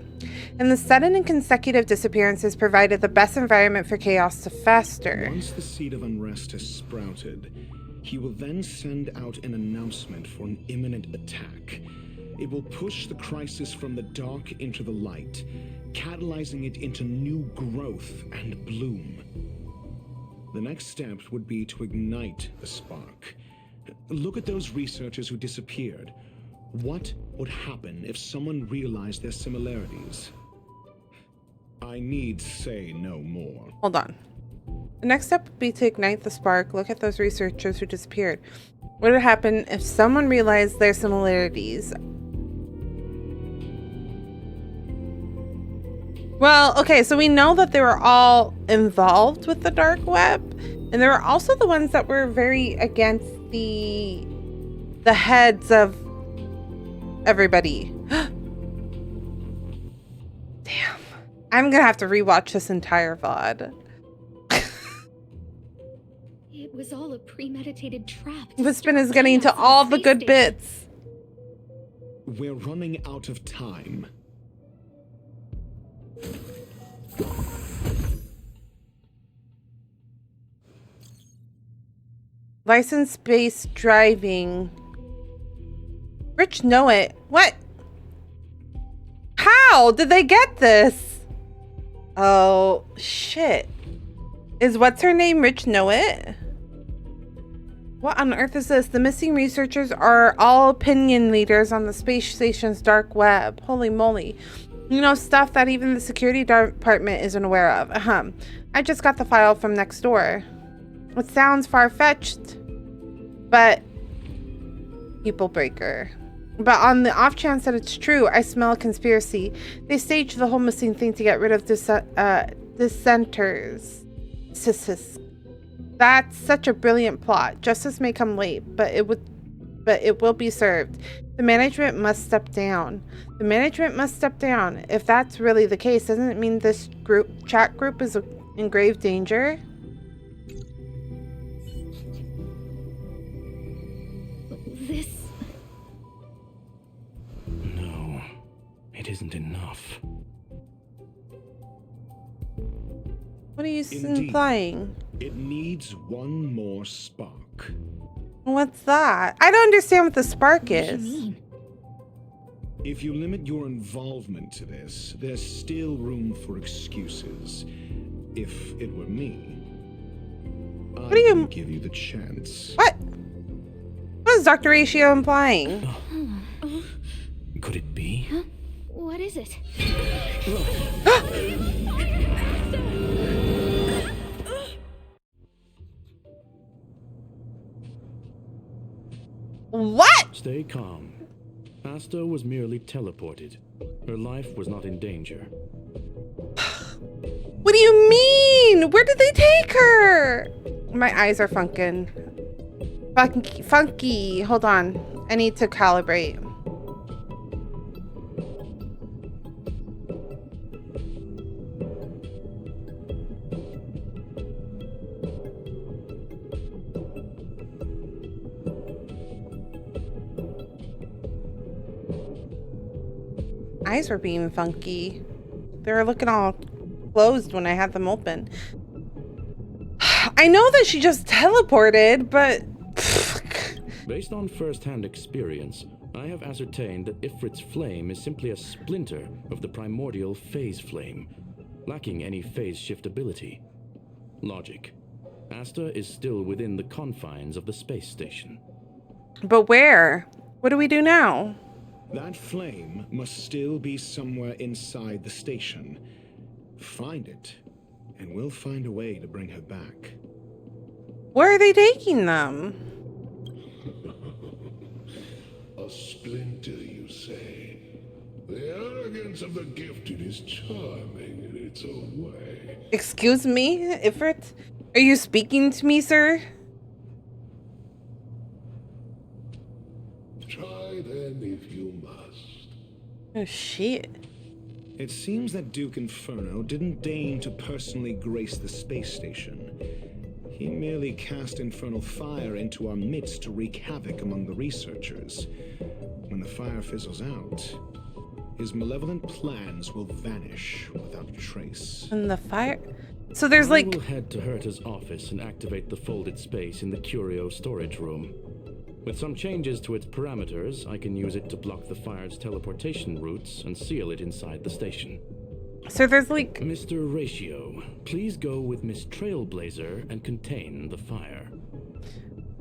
And the sudden and consecutive disappearances provided the best environment for chaos to fester. Once the seed of unrest has sprouted, he will then send out an announcement for an imminent attack. It will push the crisis from the dark into the light, catalyzing it into new growth and bloom. The next step would be to ignite the spark. Look at those researchers who disappeared. What would happen if someone realized their similarities? I need say no more. Hold on. The next step would be to ignite the spark. Look at those researchers who disappeared. What would happen if someone realized their similarities? Well, okay, so we know that they were all involved with the dark web, and there were also the ones that were very against the heads of everybody. Damn. I'm gonna have to rewatch this entire VOD. It was all a premeditated trap. Wispin is getting to all the good bits. We're running out of time. License-based driving. Rich know it. What? How did they get this? Oh, shit. Is what's her name Rich know it? What on earth is this? The missing researchers are all opinion leaders on the space station's dark web. Holy moly. You know, stuff that even the security department isn't aware of. I just got the file from next door. It sounds far-fetched, but people breaker. But on the off chance that it's true, I smell a conspiracy. They staged the whole missing thing to get rid of dissenters. That's such a brilliant plot. Justice may come late, but it will be served. The management must step down. The management must step down. If that's really the case, doesn't it mean this chat group is in grave danger? This... No, it isn't enough. What are you Indeed. implying? It needs one more spark. What's that? I don't understand what the spark What do you is. mean? If you limit your involvement to this, there's still room for excuses. If it were me, I do you- would give you the chance. What? What is Dr. Ratio implying? Could it be? What is it? What? Stay calm. Asta was merely teleported. Her life was not in danger. What do you mean? Where did they take her? My eyes are funkin'. Funky. Hold on. I need to calibrate. Eyes were being funky. They were looking all closed when I had them open. I know that she just teleported, but... Based on first-hand experience, I have ascertained that Ifrit's flame is simply a splinter of the primordial phase flame, lacking any phase shift ability. Logic. Asta is still within the confines of the space station. But where? What do we do now? That flame must still be somewhere inside the station. Find it, and we'll find a way to bring her back. Where are they taking them? A splinter, you say? The arrogance of the gifted is charming in its own way. Excuse me, Ifrit? Are you speaking to me, sir? Try then if you must. Oh, shit. It seems that Duke Inferno didn't deign to personally grace the space station. He merely cast infernal fire into our midst to wreak havoc among the researchers. When the fire fizzles out, his malevolent plans will vanish without a trace. And the fire... So there's I like... will head to Herta's office and activate the folded space in the curio storage room. With some changes to its parameters, I can use it to block the fire's teleportation routes and seal it inside the station. So there's like... Mr. Ratio, please go with Miss Trailblazer and contain the fire.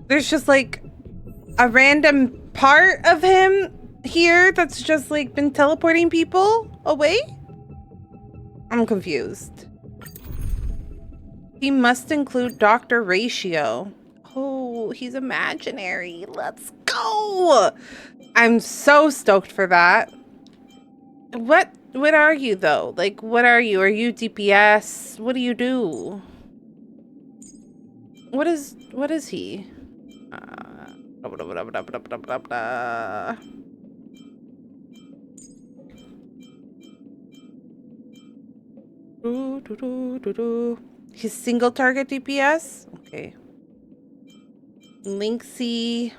There's just like a random part of him here that's just like been teleporting people away? I'm confused. He must include Dr. Ratio. Oh, he's imaginary. Let's go. I'm so stoked for that. What are you though? Like, what are you? Are you DPS? What do you do? What is he? His single target DPS? Okay. Linksy.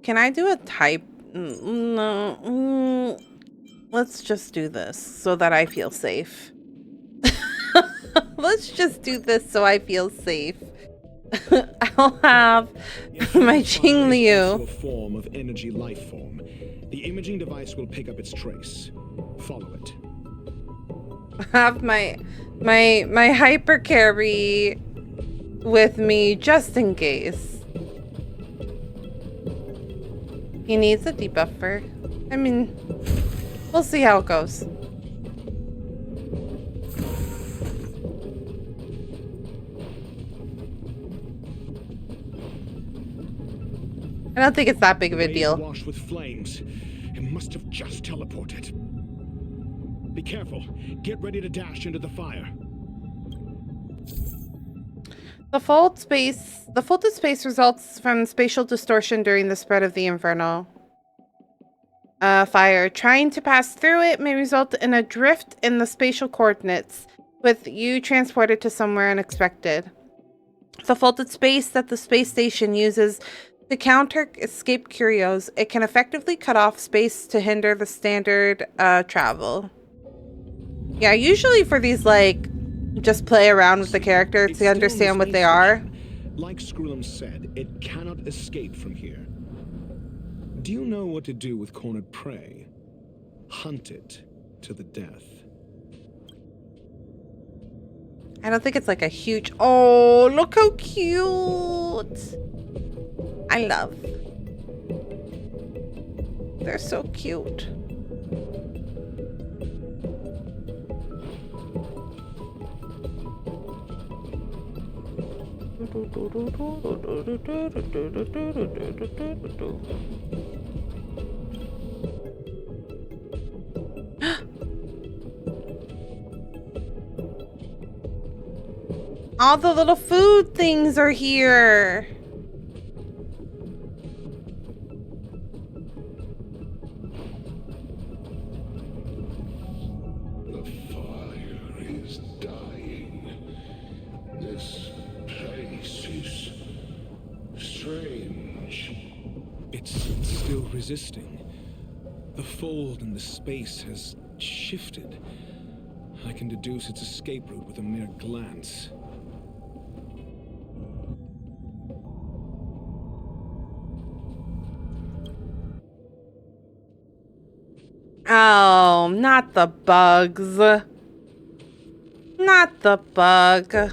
Can I do a type? No. Let's just do this so that I feel safe. Let's just do this so I feel safe. I'll have my Qing Liu. A form of energy life form. The imaging device will pick up its trace. Follow it. Have my hyper carry with me just in case. He needs a debuffer. I mean, we'll see how it goes. I don't think it's that big of a Waves deal. washed with flames. It must have just teleported. Be careful. Get ready to dash into the fire. The folded space results from spatial distortion during the spread of the inferno. Fire. Trying to pass through it may result in a drift in the spatial coordinates, with you transported to somewhere unexpected. The folded space that the space station uses to counter escape curios, it can effectively cut off space to hinder the standard travel. Yeah, usually for these, like, just play around with the character to understand what they are. Like Skrullum said, it cannot escape from here. Do you know what to do with cornered prey? Hunt it to the death. I don't think it's like a huge... Oh, look how cute. I love. They're so cute. All the little food things are here. The fire is dying. This place is strange. It's still resisting. The fold in the space has shifted. I can deduce its escape route with a mere glance. Oh, not the bugs. Not the bug. I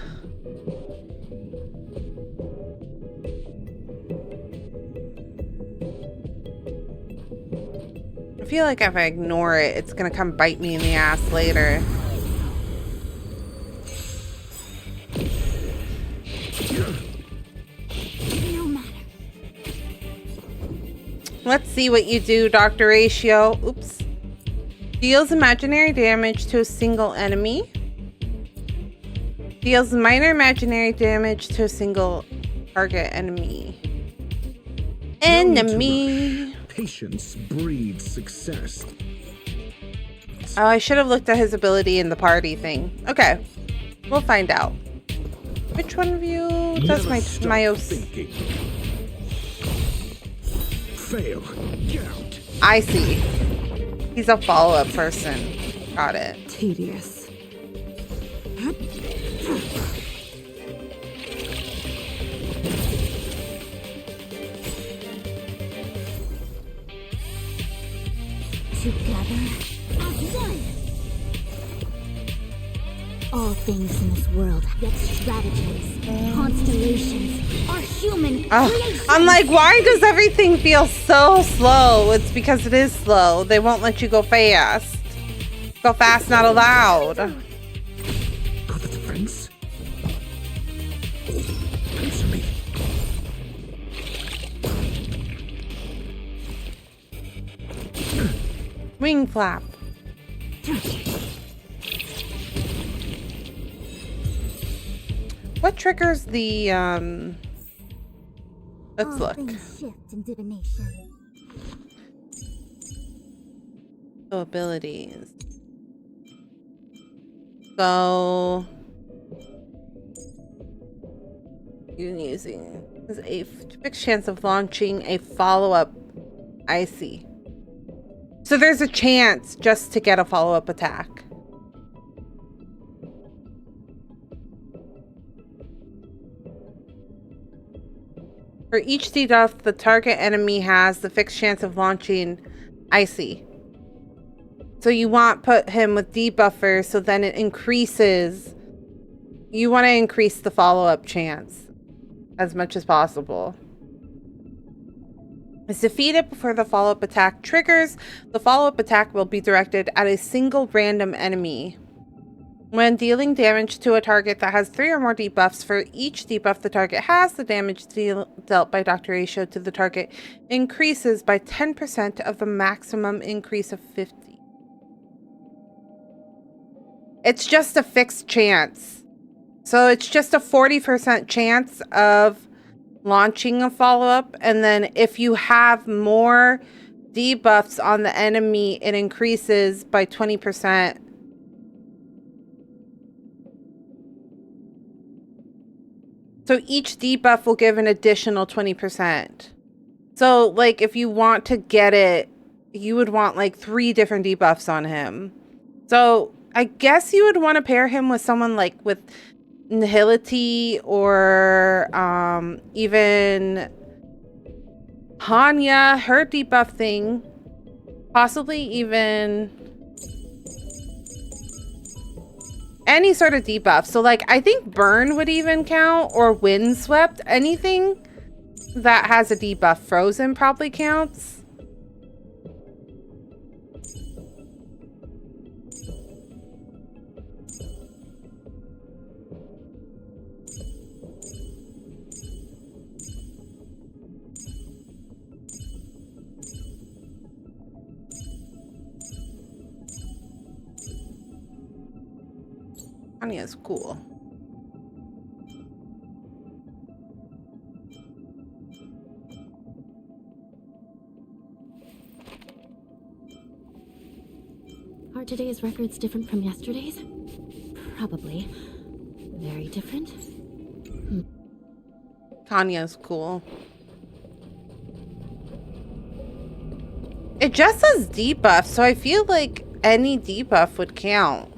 feel like if I ignore it, it's gonna come bite me in the ass later. No matter. Let's see what you do, Dr. Ratio. Oops. Deals imaginary damage to a single enemy. Deals minor imaginary damage to a single target enemy. Enemy. Patience breeds success. Oh, I should have looked at his ability in the party thing. Okay. We'll find out. Which one of you does my thinking. Fail. Get out. I see. He's a follow-up person. Got it. Tedious. Together as one. All things in this world, yet stratagems, constellations, are human creations. I'm like, why does everything feel so slow? It's because it is slow. They won't let you go fast. Go fast, not allowed. Got the defense. Answer me. Wing flap. What triggers the let's look. Shift in divination. Oh, abilities. So using is a fixed chance of launching a follow-up. I see. So there's a chance just to get a follow-up attack. For each debuff the target enemy has, the fixed chance of launching. I see. So you want put him with debuffer, so then it increases. You want to increase the follow-up chance as much as possible. Is defeated before the follow-up attack triggers. The follow-up attack will be directed at a single random enemy. When dealing damage to a target that has 3 or more debuffs, for each debuff the target has, the damage dealt by Dr. Aisho to the target increases by 10% of the maximum increase of 50. It's just a fixed chance. So it's just a 40% chance of launching a follow-up, and then if you have more debuffs on the enemy, it increases by 20%. So each debuff will give an additional 20%. So, like, if you want to get it, you would want, like, 3 different debuffs on him. So, I guess you would want to pair him with someone, like, with Nihility or, even Hanya, her debuff thing. Possibly even any sort of debuff. So, like, I think Burn would even count, or Windswept. Anything that has a debuff. Frozen probably counts. Anya's cool. Are today's records different from yesterday's? Probably. Very different. Tanya's cool. It just says debuff, so I feel like any debuff would count.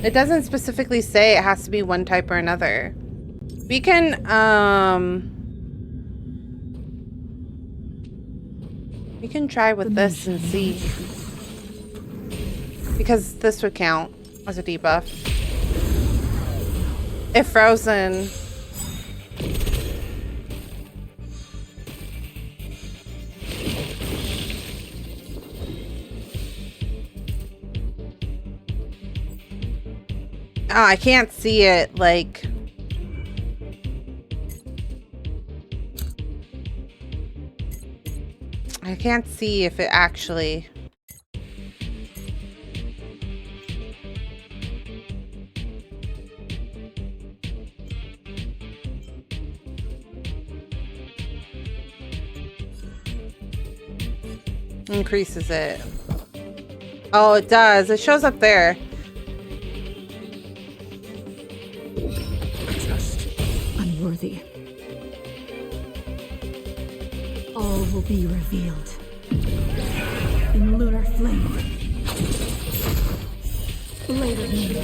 It doesn't specifically say it has to be one type or another. We can, we can try with this and see. Because this would count as a debuff. If Frozen... Oh, I can't see it, like... I can't see if it actually... increases it. Oh, it does. It shows up there. Unworthy. All will be revealed in lunar flame. Blade of me.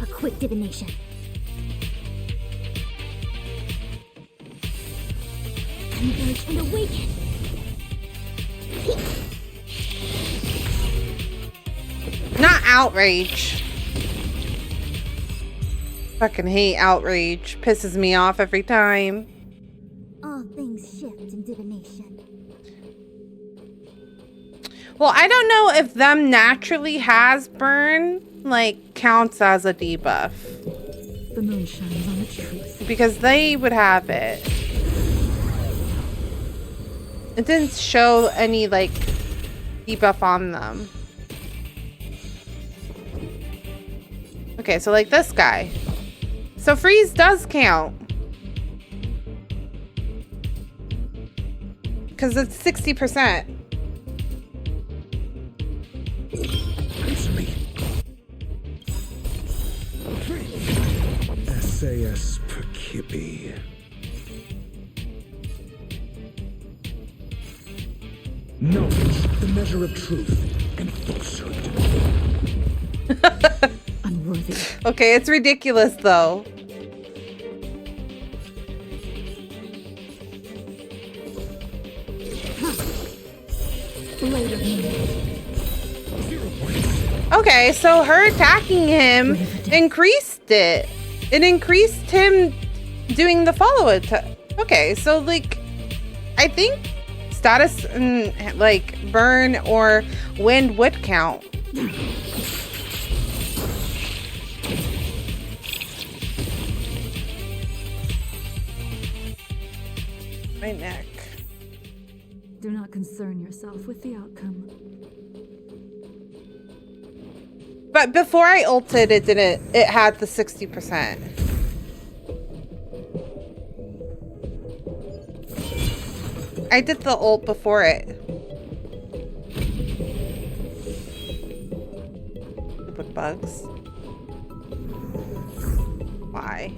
A quick divination. Converge and awaken. Not outrage. Fucking hate outrage. Pisses me off every time. All things shift in divination. Well, I don't know if them naturally has burn, like, counts as a debuff. The moon shines on the truth. Because they would have it. It didn't show any, like, debuff on them. Okay, so like this guy. So freeze does count. Because it's 60%. Answer me. SAS per Kippy. Knowledge, the measure of truth and falsehood. Unworthy. Okay, it's ridiculous though. Okay, so her attacking him increased it. It increased him doing the follow attack. Okay, so like, I think status and like burn or wind would count. My neck. Do not concern yourself with the outcome. But before I ulted, it didn't. It had the 60%. I did the ult before it. Stupid bugs. Why?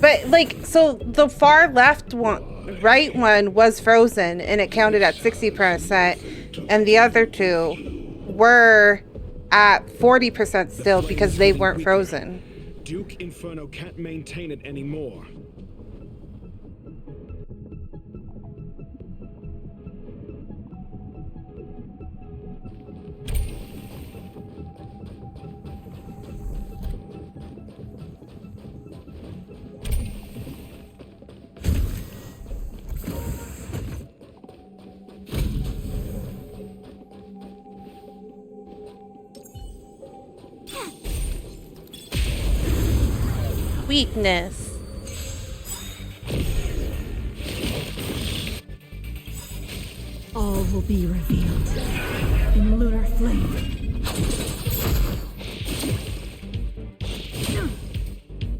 But like, so the far left one, right one was frozen and it counted at 60%, and the other two were at 40% still because they weren't frozen. Duke Inferno can't maintain it anymore. Weakness. All will be revealed in lunar flame.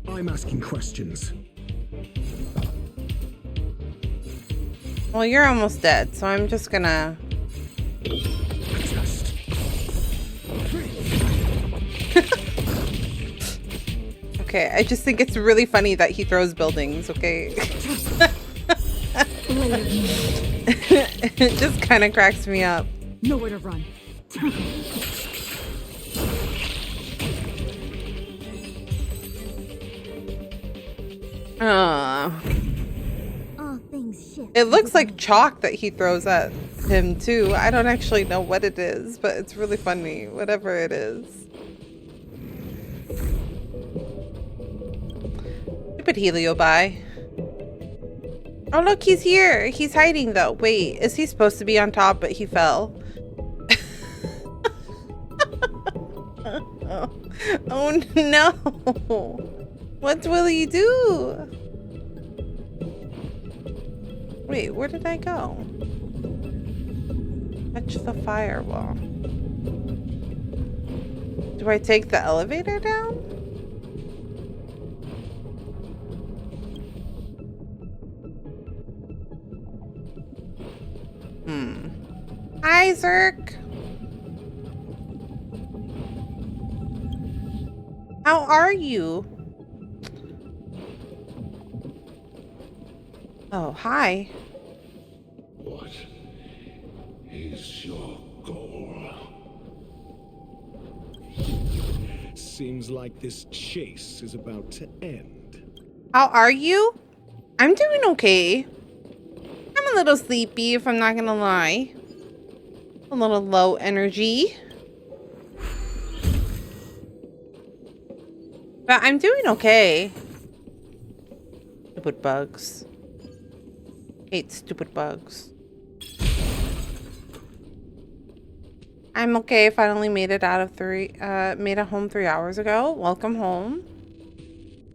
I'm asking questions. Well, you're almost dead, so I'm just gonna... Okay, I just think it's really funny that he throws buildings, okay? It just kind of cracks me up. Nowhere to run. All things shift. It looks like chalk that he throws at him too. I don't actually know what it is, but it's really funny, whatever it is. Stupid Heliobi. Oh look, he's here. He's hiding though. Wait, is he supposed to be on top but he fell? Oh no. What will he do? Wait, where did I go? Touch the firewall. Do I take the elevator down? Hi, Zerk. How are you? Oh, hi. What is your goal? Seems like this chase is about to end. How are you? I'm doing okay. I'm a little sleepy, if I'm not gonna lie. A little low energy. But I'm doing okay. Stupid bugs. Hate stupid bugs. I'm okay. Finally made it out of made it home 3 hours ago. Welcome home.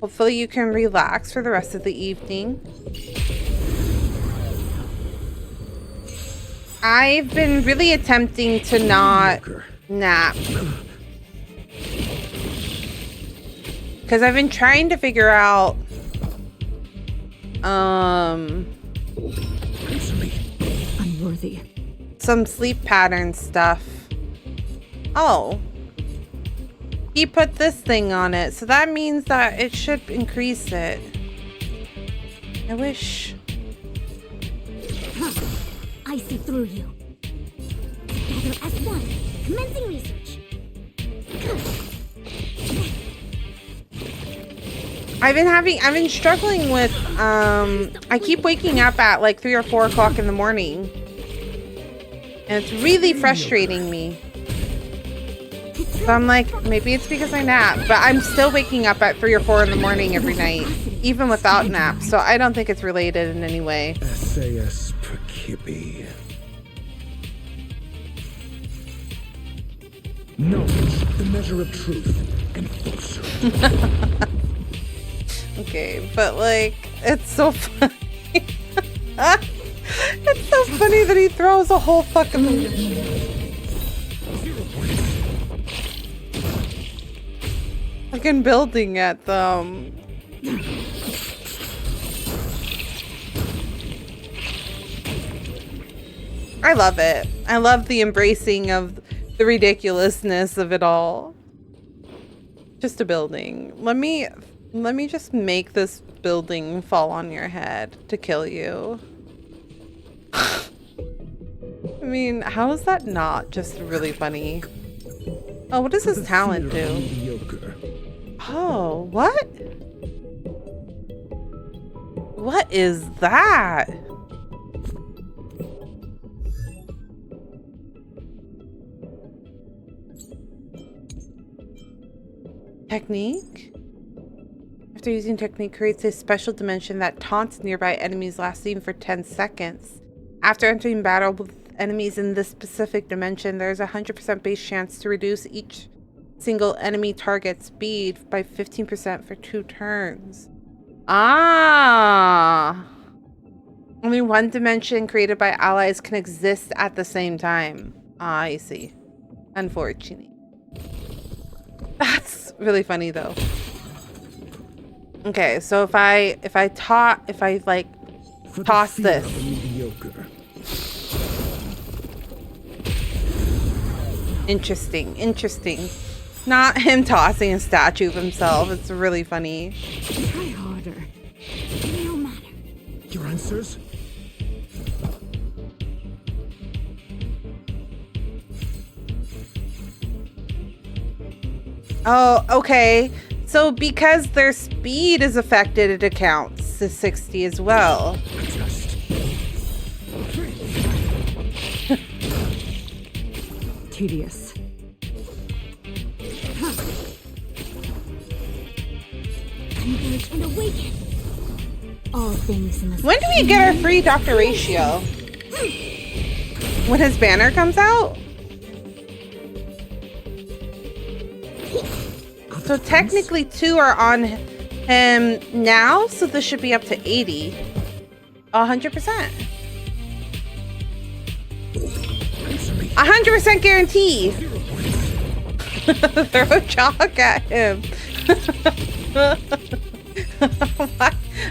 Hopefully you can relax for the rest of the evening. I've been really attempting to not nap. Because I've been trying to figure out Unworthy. some sleep pattern stuff. Oh. He put this thing on it, so that means that it should increase it. I wish. I see through you. Together as one, commencing research. I've been struggling with, I keep waking up at like 3 or 4 o'clock in the morning. And it's really frustrating me. So I'm like, maybe it's because I nap, but I'm still waking up at 3 or 4 in the morning every night, even without naps. So I don't think it's related in any way. SAS Percipi. Knowledge, the measure of truth and falsehood. Okay, but like, it's so funny. It's so funny that he throws a whole fucking building at them. I love it. I love the embracing of the ridiculousness of it all. Just a building. Let me just make this building fall on your head to kill you. I mean, how is that not just really funny? Oh, what does his talent do? Oh, what? What is that? Technique? After using technique, creates a special dimension that taunts nearby enemies, lasting for 10 seconds. After entering battle with enemies in this specific dimension, there's a 100% base chance to reduce each single enemy target speed by 15% for 2 turns. Ah! Only one dimension created by allies can exist at the same time. Ah, I see. Unfortunate. That's really funny though. Okay, so if I like toss this. Interesting. Not him tossing a statue of himself. It's really funny. Try harder. No matter. Your answers? Oh, okay. So because their speed is affected, it accounts to 60 as well. Tedious. Engage and awaken. All things in this. When do we get our free Dr. Ratio? When his banner comes out? So technically 2 are on him now, so this should be up to 80. 100%. 100% guarantee. Throw a chalk at him.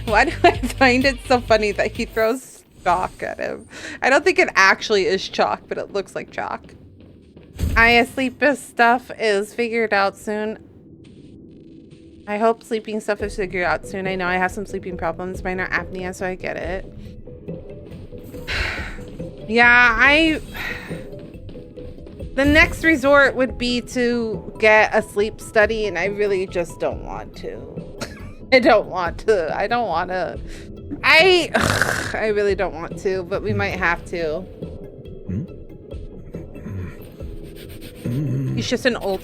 Why do I find it so funny that he throws chalk at him? I don't think it actually is chalk, but it looks like chalk. Sleep stuff is figured out soon. I hope sleeping stuff is figured out soon. I know I have some sleeping problems, minor apnea, so I get it. Yeah, the next resort would be to get a sleep study, and I really just don't want to. I really don't want to, but we might have to. He's just an old...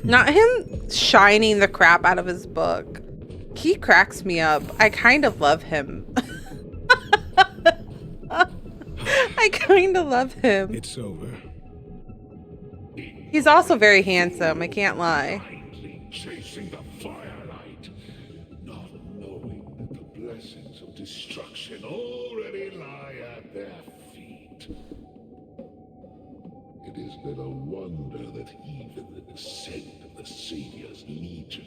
Not him shining the crap out of his book. He cracks me up. I kind of love him. I kind of love him. It's over. He's also very handsome, I can't lie. Chasing the firelight, not knowing that the blessings of destruction already lie at their feet. It is little wonder that even the descent of the Savior's Legion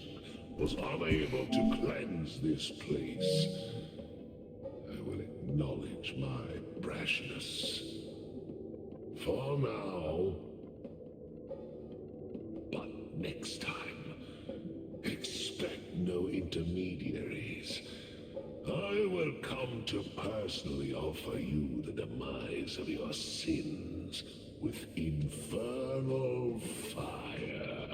was unable to cleanse this place. I will acknowledge my brashness. For now. But next time, expect no intermediaries. I will come to personally offer you the demise of your sins with infernal fire.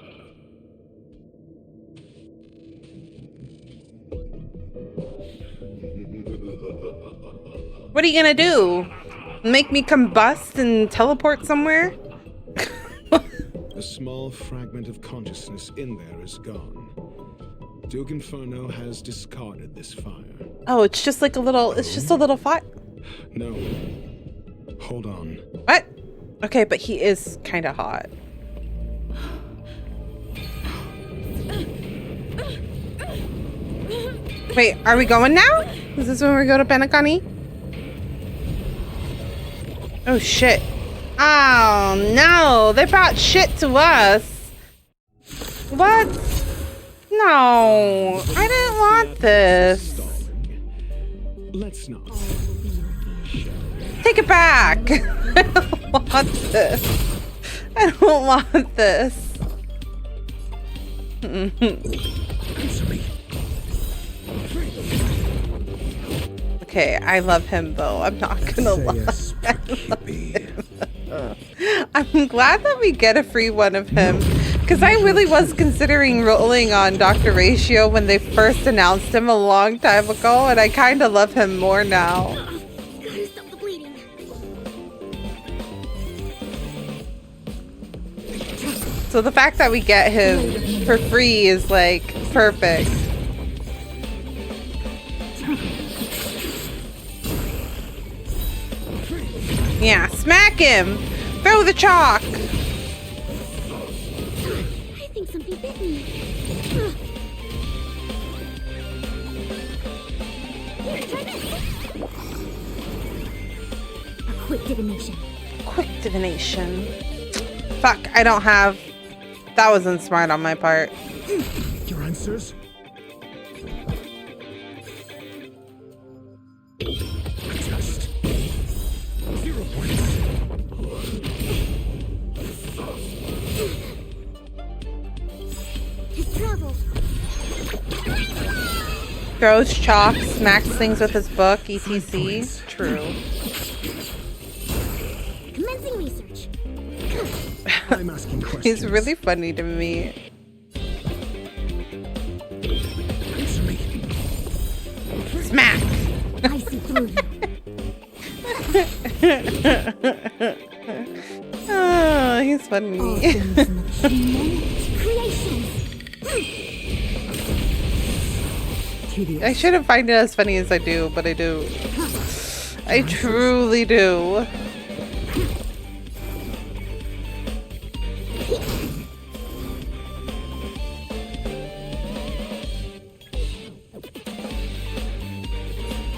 What are you gonna do? Make me combust and teleport somewhere? A small fragment of consciousness in there is gone. Duke Inferno has discarded this fire. Oh, it's just like a little, it's just a little fire. No. Hold on. What? Okay, but he is kind of hot. Wait, are we going now? Is this when we go to Penacony? Oh, shit. Oh, no. They brought shit to us. What? No. I didn't want this. Let's not. Take it back. I don't want this. I don't want this. Okay, I love him though. I'm not gonna lie. I love him. I'm glad that we get a free one of him, because I really was considering rolling on Dr. Ratio when they first announced him a long time ago, and I kind of love him more now. Gotta stop the bleeding. So the fact that we get him for free is like perfect. Yeah, smack him! Throw the chalk! I think something bit me. Here, try this. A quick divination. Quick divination. Fuck, I don't have... That wasn't smart on my part. Your answers? Test. 0 points. His travel. Throws chalk, smacks things with his book, etc. True. Commencing research. I'm asking questions. He's really funny to me. Answer me. Smack! I see through you. Oh, he's All funny. things machine creations. Tedious. I shouldn't find it as funny as I do, but I do. I truly do.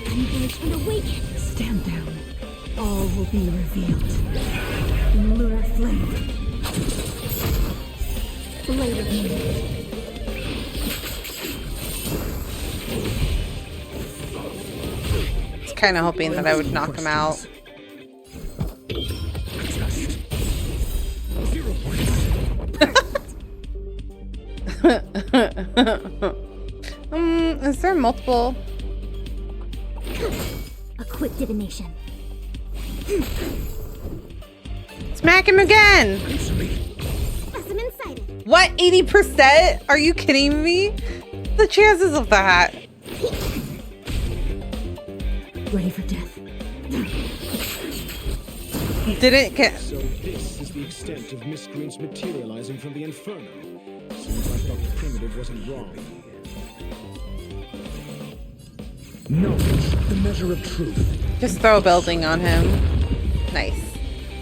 Converge and awaken. Stand down. All will be revealed. In lunar flame. Blade of moon. I was kind of hoping that I would knock him out. Test. 0 points. Is there multiple? A quick divination. Smack him again! Answer me. Specimen sighted. What? 80%? Are you kidding me? The chances of that. Ready for death. Didn't get... So this is the extent of miscreants materializing from the Inferno. Seems like Dr. Primitive wasn't wrong. Knowledge, the measure of truth. Just throw a building on him. Nice.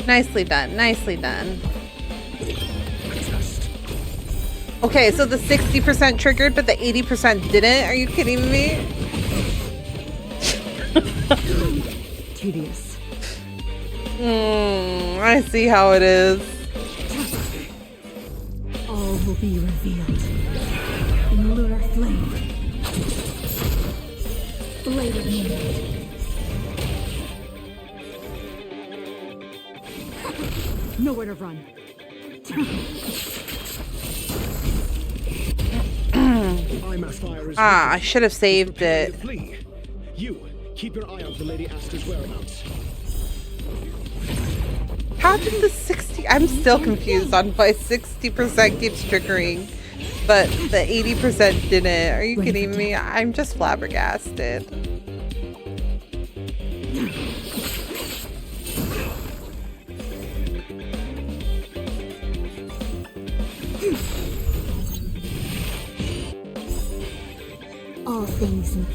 Nicely done. Nicely done. Test. Okay, so the 60% triggered, but the 80% didn't? Are you kidding me? Tedious. I see how it is. All will be revealed. In lunar flame. Blade of moon. Nowhere to run. Fire is Ah, I should have saved preparing it. to flee. You, keep your eye out for Lady Asta's whereabouts. How did the 60... I'm still confused on why 60% keeps triggering, but the 80% didn't. Are you kidding me? I'm just flabbergasted. things in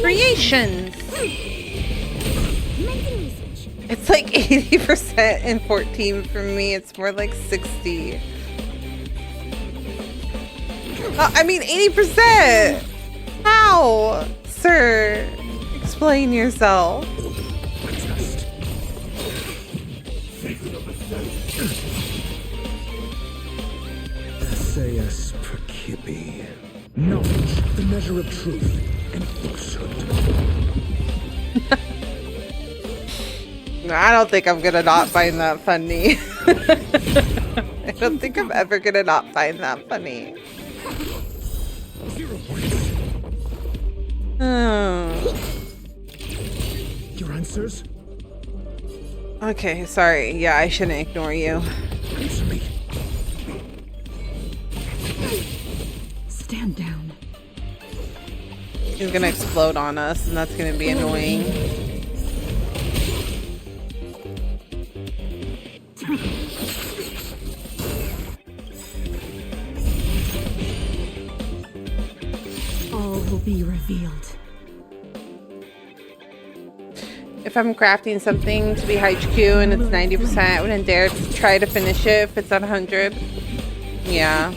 Creations. It's like 80% and 14 for me. It's more like 60. I mean 80%. How, sir? Explain yourself. SAS Percipi. Knowledge, the measure of truth and falsehood. I don't think I'm gonna not find that funny. I don't think I'm ever gonna not find that funny. Oh. Your answers? Okay, sorry. Yeah, I shouldn't ignore you. Answer me. Stand down. He's gonna explode on us, and that's gonna be annoying. All will be revealed. If I'm crafting something to be HQ and it's 90%, I wouldn't dare to try to finish it if it's at 100. Yeah.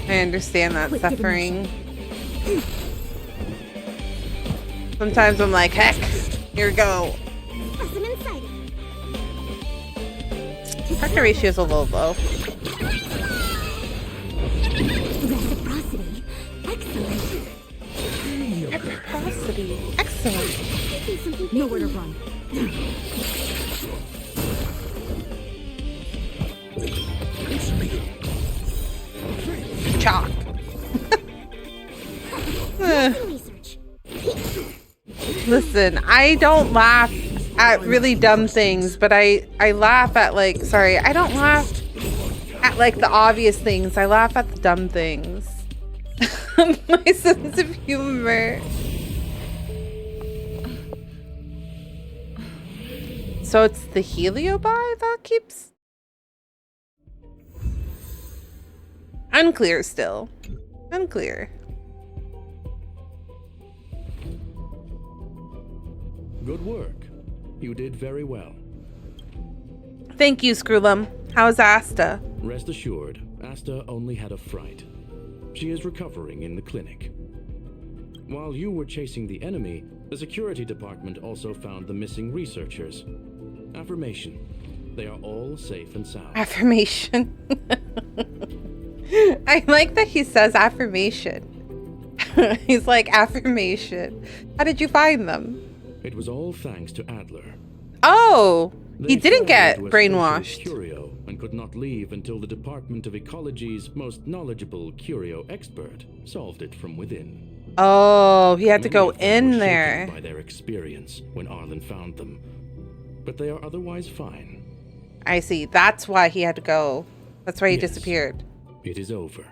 I understand that suffering. Sometimes I'm like, heck, here we go. Factor ratio is a little low. Reciprocity. Excellent. Reciprocity. Excellent. Nowhere to run. Chalk. Listen, I don't laugh at really dumb things, but I laugh at like, sorry, I don't laugh at like the obvious things. I laugh at the dumb things. My sense of humor. So it's the heliobi that keeps... Unclear still. Unclear. Good work. You did very well. Thank you, Screwlum. How's Asta? Rest assured, Asta only had a fright. She is recovering in the clinic. While you were chasing the enemy, the security department also found the missing researchers. Affirmation. They are all safe and sound. Affirmation. I like that he says affirmation. He's like, affirmation. How did you find them? It was all thanks to Adler. Oh, he They didn't get fell into a brainwashed. special curio and could not leave until the Department of Ecology's most knowledgeable curio expert solved it from within. Oh, he had to Many go of them were in shaken there. by their experience when Arlen found them, but they are otherwise fine. I see. That's why he had to go. That's why he Yes. disappeared. It is over.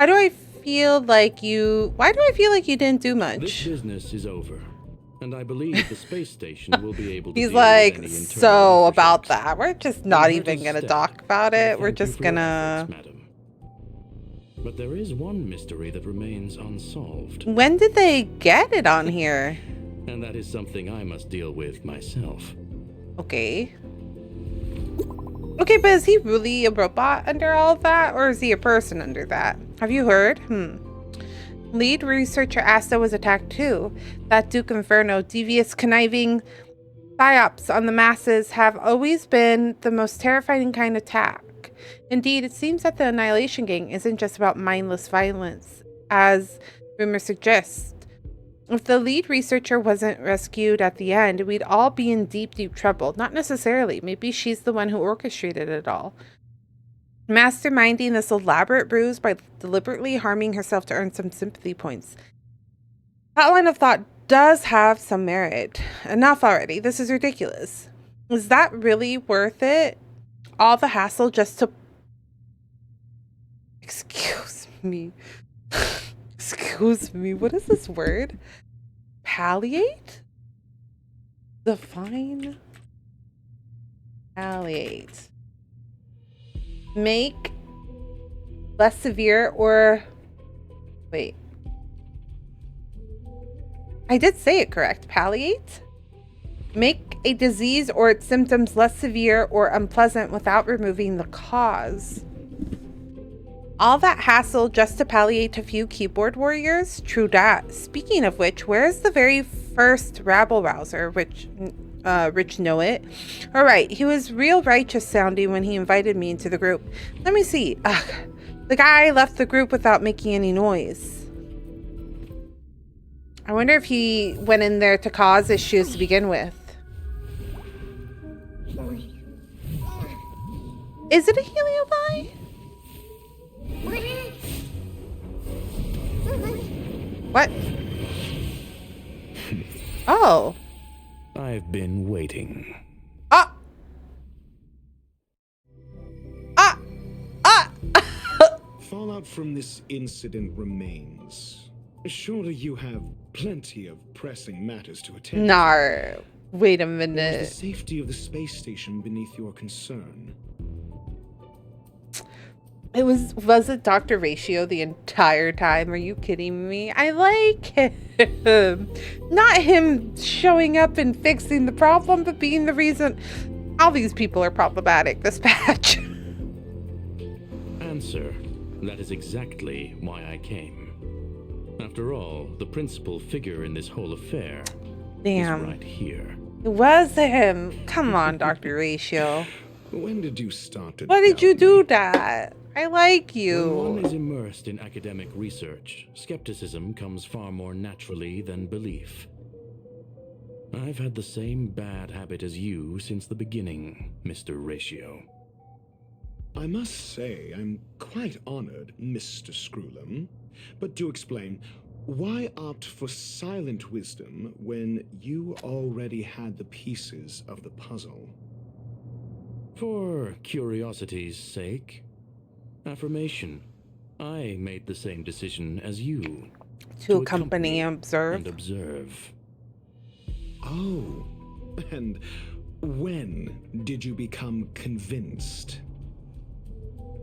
How do I feel like you... Why do I feel like you didn't do This much? business is over, and I believe the space station will be able to He's deal with like, any internal so about aftershocks. that. We're just not In even Herta's gonna stead, talk about I it. We're thank you just for your gonna... efforts, madam. But there is one mystery that remains unsolved, When did they get it on here? and that is something I must deal with myself. Okay. Okay, but is he really a robot under all of that? Or is he a person under that? Have you heard? Lead researcher Asta was attacked too. That Duke Inferno, devious, conniving psyops on the masses have always been the most terrifying kind of attack. Indeed, it seems that the Annihilation Gang isn't just about mindless violence, as rumor suggests. If the lead researcher wasn't rescued at the end, we'd all be in deep, deep trouble. Not necessarily. Maybe she's the one who orchestrated it all. Masterminding this elaborate ruse by deliberately harming herself to earn some sympathy points. That line of thought does have some merit. Enough already. This is ridiculous. Is that really worth it? All the hassle just to... Excuse me. Excuse me. What is this word? Palliate? Define? Palliate. Make less severe or Wait. I did say it correct. Palliate? Make a disease or its symptoms less severe or unpleasant without removing the cause. All that hassle just to palliate a few keyboard warriors? True dat. Speaking of which, where's the very first rabble-rouser, Rich know it? Alright, he was real righteous sounding when he invited me into the group. Let me see. Ugh, the guy left the group without making any noise. I wonder if he went in there to cause issues to begin with. Is it a heliobi? What? Oh. I've been waiting. Ah! Ah! Ah! Fallout from this incident remains. Surely you have plenty of pressing matters to attend to. Nar. Wait a Is minute. the safety of the space station beneath your concern? Was it Dr. Ratio the entire time? Are you kidding me? I like him. Not him showing up and fixing the problem, but being the reason all these people are problematic this patch. Answer. That is exactly why I came. After all, the principal figure in this whole affair Damn. is right here. It was him. Come on, Dr. Ratio. When did you start to Why did you doubt do me? that? I like When one you. is immersed in academic research, skepticism comes far more naturally than belief. I've had the same bad habit as you since the beginning, Mr. Ratio. I must say, I'm quite honored, Mr. Screwlum. But do explain, why opt for silent wisdom when you already had the pieces of the puzzle? For curiosity's sake. Affirmation. I made the same decision as you. To accompany and observe. And observe. Oh, and when did you become convinced?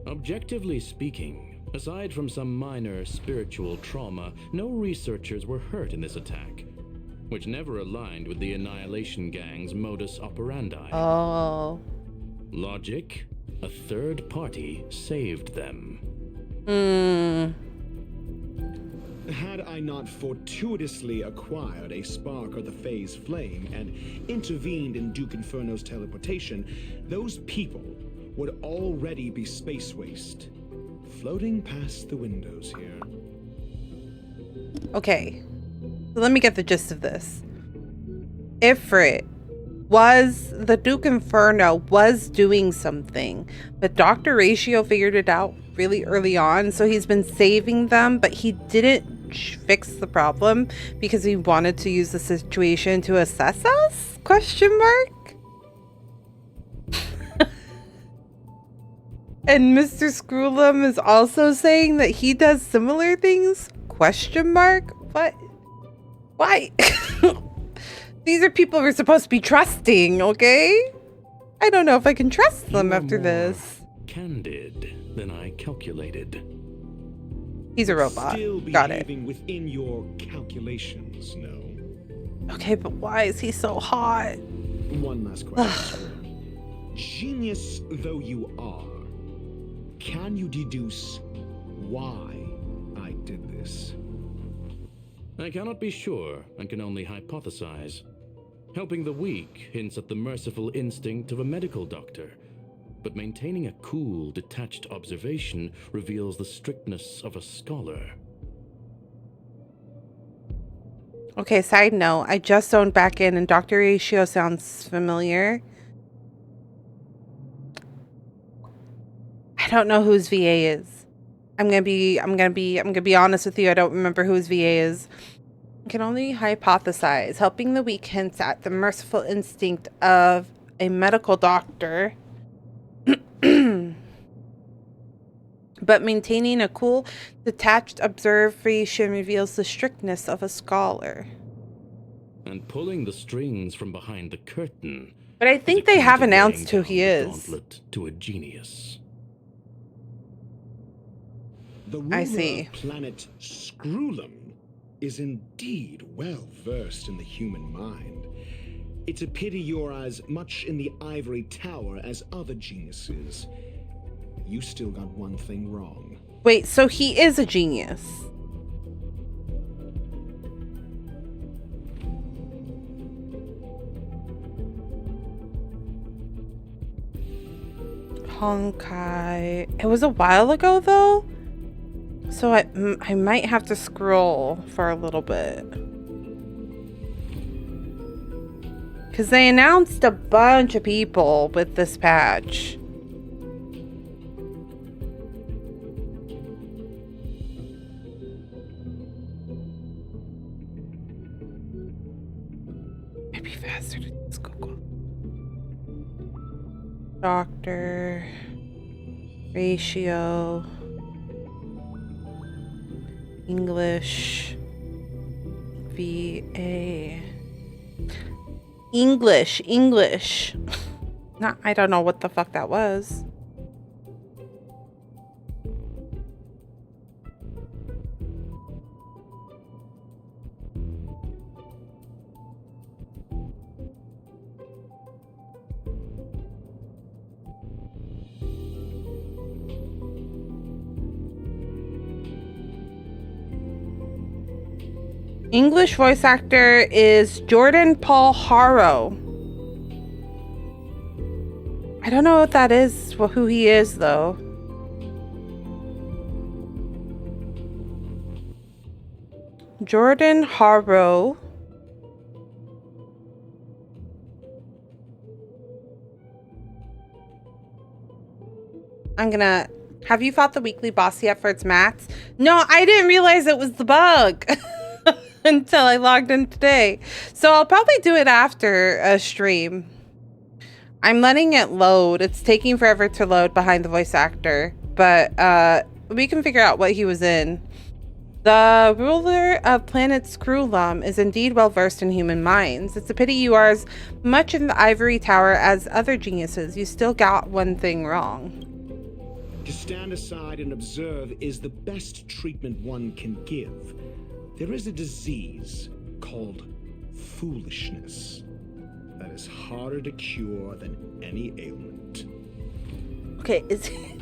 Objectively speaking, aside from some minor spiritual trauma, no researchers were hurt in this attack, which never aligned with the Annihilation Gang's modus operandi. Oh. Logic, a third party saved them. Had I not fortuitously acquired a spark of the phase flame and intervened in Duke Inferno's teleportation, those people would already be space waste, floating past the windows here. Okay. So let me get the gist of this. Ifrit was the Duke Inferno was doing something, but Dr. Ratio figured it out really early on, so he's been saving them, but he didn't fix the problem because he wanted to use the situation to assess us? Question mark? And Mr. Screwlum is also saying that he does similar things? Question mark? What? Why? These are people we're supposed to be trusting, okay? I don't know if I can trust them after this. Candid than I calculated. He's a robot. Still Got it. behaving within your calculations, no? Okay, but why is he so hot? One last question. Genius though you are, can you deduce why I did this? I cannot be sure and can only hypothesize. Helping the weak hints at the merciful instinct of a medical doctor, but maintaining a cool, detached observation reveals the strictness of a scholar. Okay, side note, I just zoned back in and Dr. Ratio sounds familiar. I don't know who his VA is. I'm gonna be honest with you. I don't remember who his VA is. I can only hypothesize. Helping the weak hints at the merciful instinct of a medical doctor, but maintaining a cool, detached observation reveals the strictness of a scholar. And pulling the strings from behind the curtain. But I think they have announced who he is. Gauntlet to a genius. The I ruler see. of planet Screwlum is indeed well versed in the human mind. It's a pity you're as much in the ivory tower as other geniuses. You still got one thing wrong. Wait, so he is a genius. Honkai. It was a while ago though, so I might have to scroll for a little bit. Because they announced a bunch of people with this patch. Maybe faster to just Google. Doctor. Ratio. English. VA. English. Not, I don't know what the fuck that was. English voice actor is Jordan Paul Harrow. I don't know what that is, who he is though. Jordan Harrow. I'm gonna... Have you fought the weekly boss yet for its mats? No, I didn't realize it was the bug. Until I logged in today. So I'll probably do it after a stream. I'm letting it load. It's taking forever to load behind the voice actor. But we can figure out what he was in. The ruler of planet Screwlum is indeed well versed in human minds. It's a pity you are as much in the ivory tower as other geniuses. You still got one thing wrong. To stand aside and observe is the best treatment one can give. There is a disease called foolishness that is harder to cure than any ailment. Okay, is he...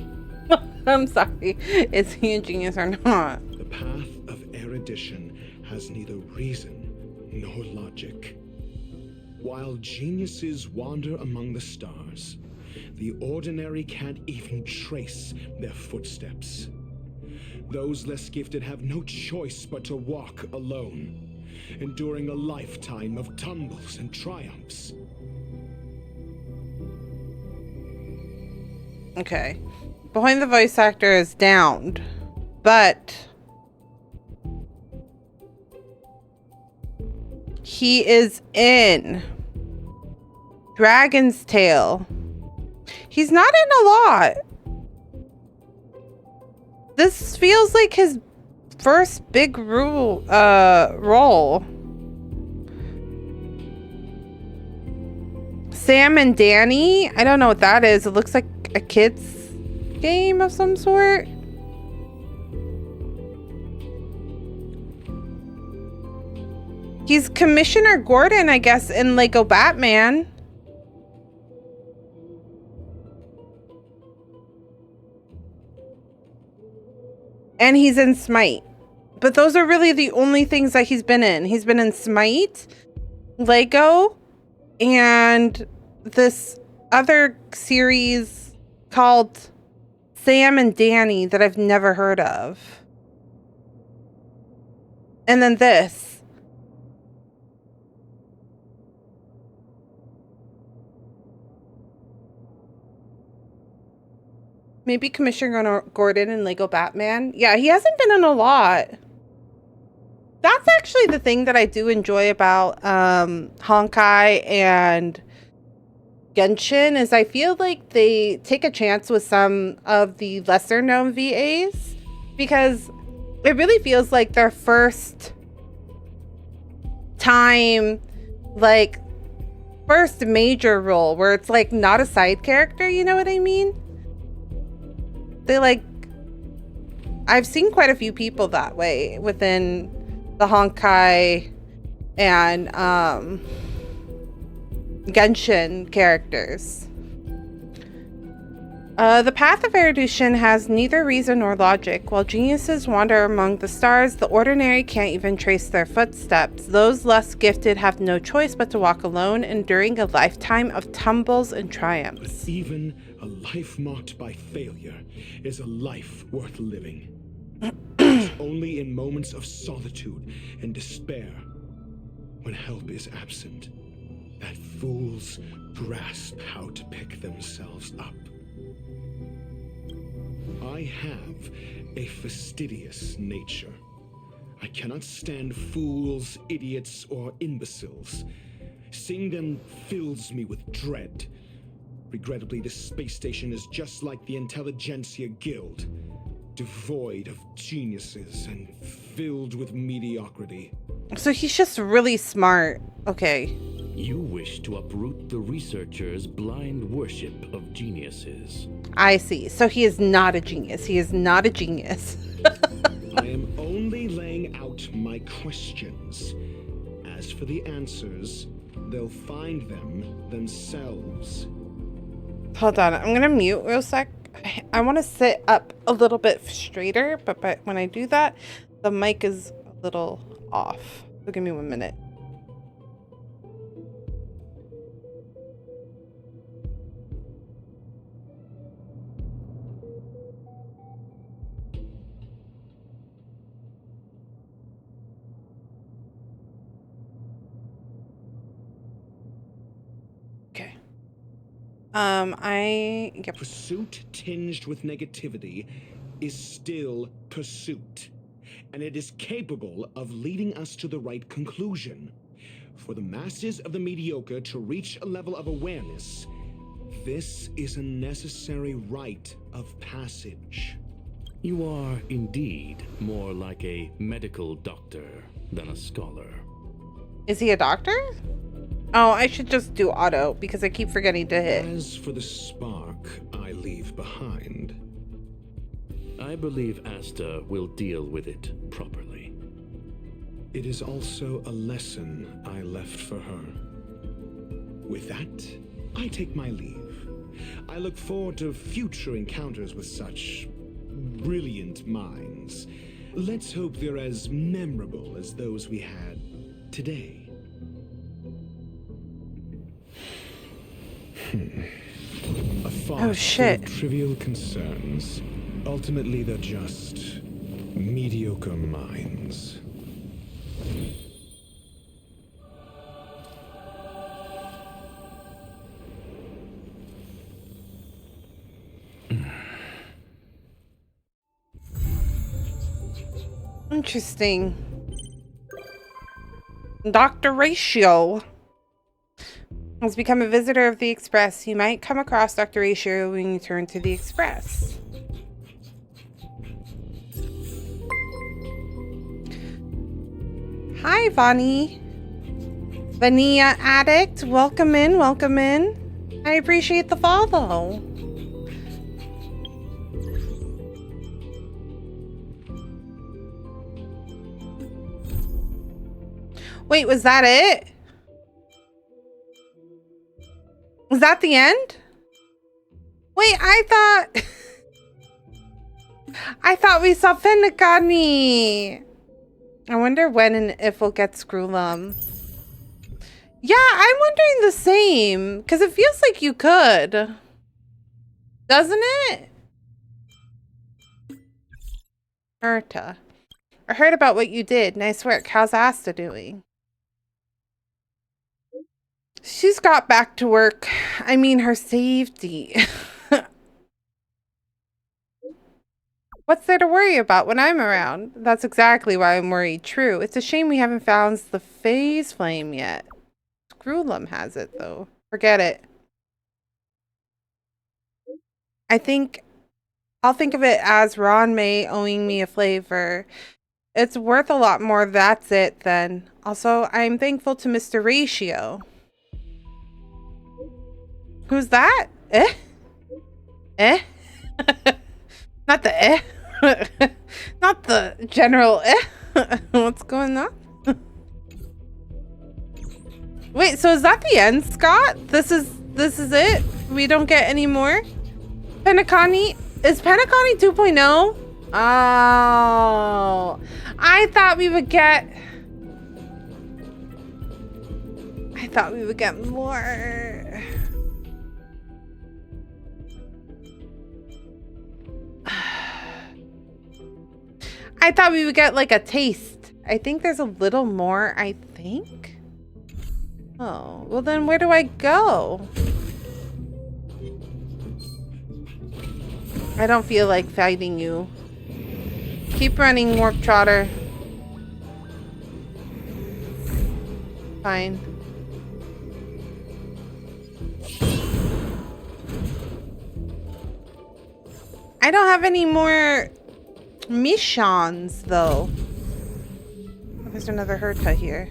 I'm sorry. Is he a genius or not? The path of erudition has neither reason nor logic. While geniuses wander among the stars, the ordinary can't even trace their footsteps. Those less gifted have no choice but to walk alone, enduring a lifetime of tumbles and triumphs. Okay. Behind the voice actor is downed, but he is in Dragon's Tale. He's not in a lot. This feels like his first big role. Sam and Danny? I don't know what that is. It looks like a kid's game of some sort. He's Commissioner Gordon, I guess, in Lego Batman. And he's in Smite. But those are really the only things that he's been in. He's been in Smite, Lego, and this other series called Sam and Danny that I've never heard of. And then this. Maybe Commissioner Gordon and Lego Batman. Yeah, he hasn't been in a lot. That's actually the thing that I do enjoy about Honkai and Genshin is I feel like they take a chance with some of the lesser known VAs because it really feels like their first time, like first major role where it's like not a side character, you know what I mean? They like I've seen quite a few people that way within the Honkai and Genshin characters. The path of erudition has neither reason nor logic. While geniuses wander among the stars, the ordinary can't even trace their footsteps. Those less gifted have no choice but to walk alone, enduring a lifetime of tumbles and triumphs. But even a life marked by failure is a life worth living. It's only in moments of solitude and despair, when help is absent, that fools grasp how to pick themselves up. I have a fastidious nature. I cannot stand fools, idiots, or imbeciles. Seeing them fills me with dread. Regrettably, this space station is just like the Intelligentsia Guild, devoid of geniuses and filled with mediocrity. So he's just really smart. Okay. You wish to uproot the researchers' blind worship of geniuses. I see. So he is not a genius. He is not a genius. I am only laying out my questions. As for the answers, they'll find them themselves. Hold on. I'm going to mute real sec. I want to sit up a little bit straighter, but when I do that, the mic is a little off. So give me 1 minute. Okay. Yep. Pursuit tinged with negativity is still pursuit, and it is capable of leading us to the right conclusion. For the masses of the mediocre to reach a level of awareness, this is a necessary rite of passage. You are indeed more like a medical doctor than a scholar. Is he a doctor? Oh, I should just do auto because I keep forgetting to hit. As for the spark I leave behind, I believe Asta will deal with it properly. it is also a lesson I left for her. With that, I take my leave. I look forward to future encounters with such brilliant minds. Let's hope they're as memorable as those we had today. A farce full of trivial concerns. Ultimately, they're just mediocre minds. Interesting. Dr. Ratio has become a visitor of the Express. You might come across Dr. Ratio when you turn to the Express. Hi, Vani. Vanilla Addict. Welcome in, welcome in. I appreciate the follow. Wait, was that it? Was that the end? Wait, I thought we saw Fennicani. I wonder when and if we'll get Screwlum. Yeah, I'm wondering the same. Because it feels like you could. Doesn't it? Herta. I heard about what you did. Nice work. How's Asta doing? She's got back to work. I mean, her safety. What's there to worry about when I'm around? That's exactly why I'm worried. True. It's a shame we haven't found the phase flame yet. Screwlum has it, though. Forget it. I'll think of it as Ron May owing me a flavor. It's worth a lot more. That's it, then. Also, I'm thankful to Mr. Ratio. Who's that? Eh? Eh? Not the eh. Not the general. What's going on? Wait, so is that the end, Scott? This is it? We don't get any more? Penacani? Is Penacani 2.0? Oh. I thought we would get more. I thought we would get like a taste. I think there's a little more, I think. Oh, well then where do I go? I don't feel like fighting you. Keep running, Warp Trotter. Fine. I don't have any more missions, though. Oh, there's another Herta here.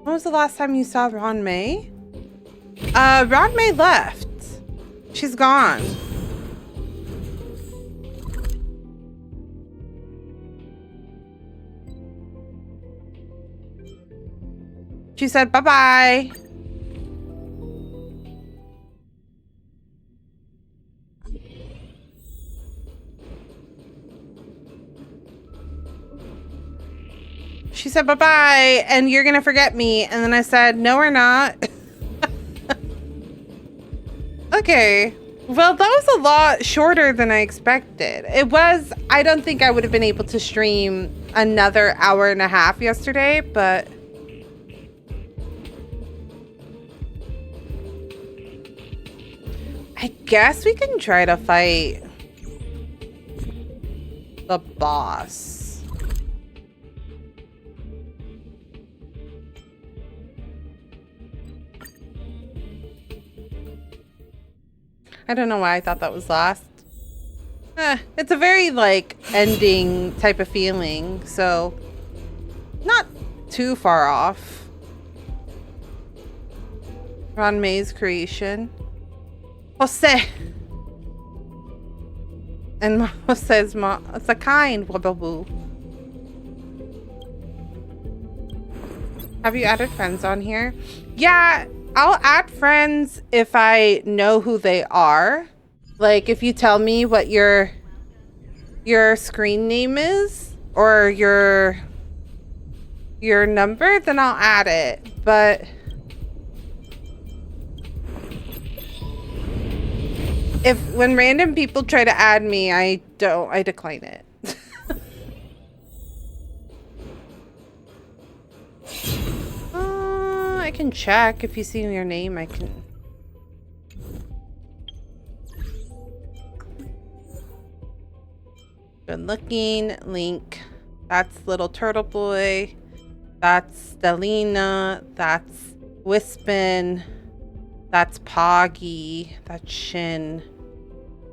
When was the last time you saw Ron May? Ron May left. She's gone. She said bye-bye. She said bye-bye, and you're gonna forget me. And then I said, no, we're not. Okay. Well, that was a lot shorter than I expected. It was, I don't think I would have been able to stream another hour and a half yesterday, but... I guess we can try to fight the boss. I don't know why I thought that was last. It's a very, like, ending type of feeling, so not too far off. Ron May's creation. Jose. And Jose's it's a kind wababoo. Have you added friends on here? Yeah. I'll add friends if I know who they are. Like if you tell me what your screen name is or your number, then I'll add it. But when random people try to add me, I decline it. I can check if you see your name. I can. Good looking. Link. That's Little Turtle Boy. That's Stelina. That's Wispin. That's Poggy. That's Shin.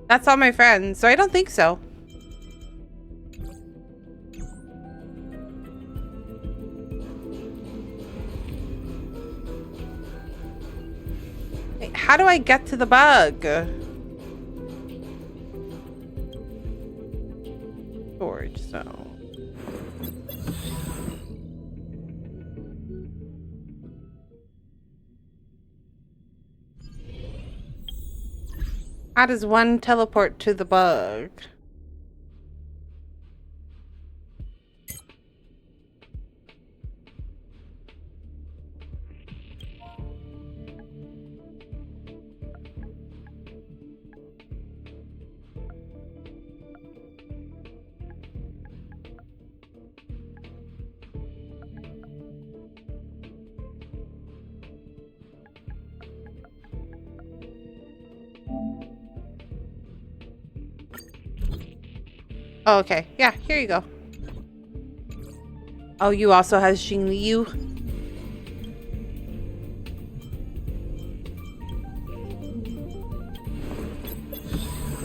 That's all my friends, so I don't think so. Wait, how do I get to the bug? Storage zone. How does one teleport to the bug? Oh, okay. Yeah, here you go. Oh, you also has Xing Liu.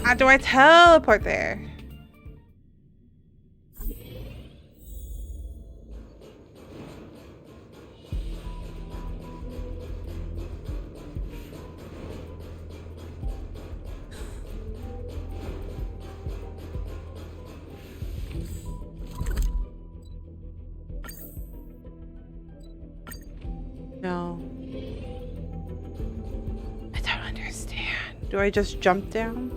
How do I teleport there? No. I don't understand. Do I just jump down?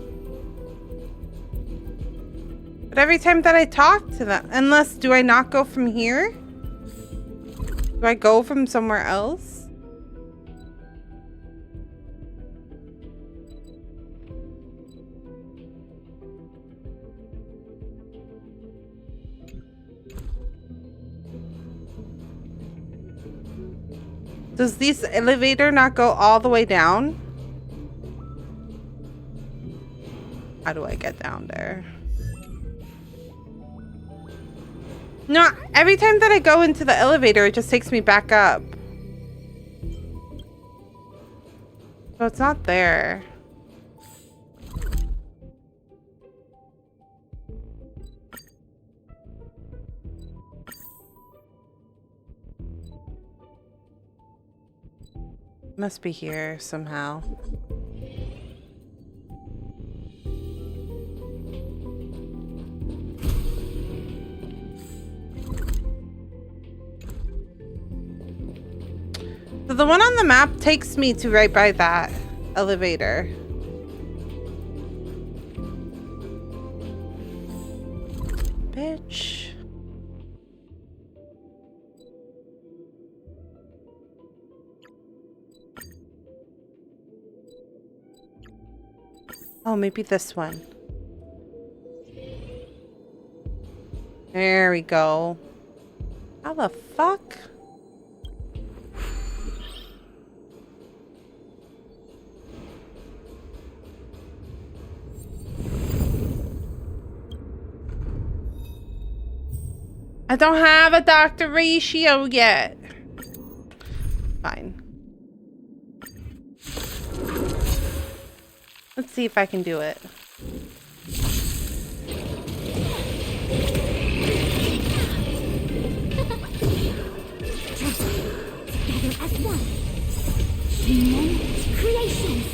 But every time that I talk to them, unless, do I not go from here? Do I go from somewhere else? Does this elevator not go all the way down? How do I get down there? No, every time that I go into the elevator, it just takes me back up. So it's not there. Must be here somehow. So the one on the map takes me to right by that elevator. Bitch. Oh, maybe this one. There we go. How the fuck? I don't have a doctor ratio yet. Fine. Let's see if I can do it. Together as one. Human creations.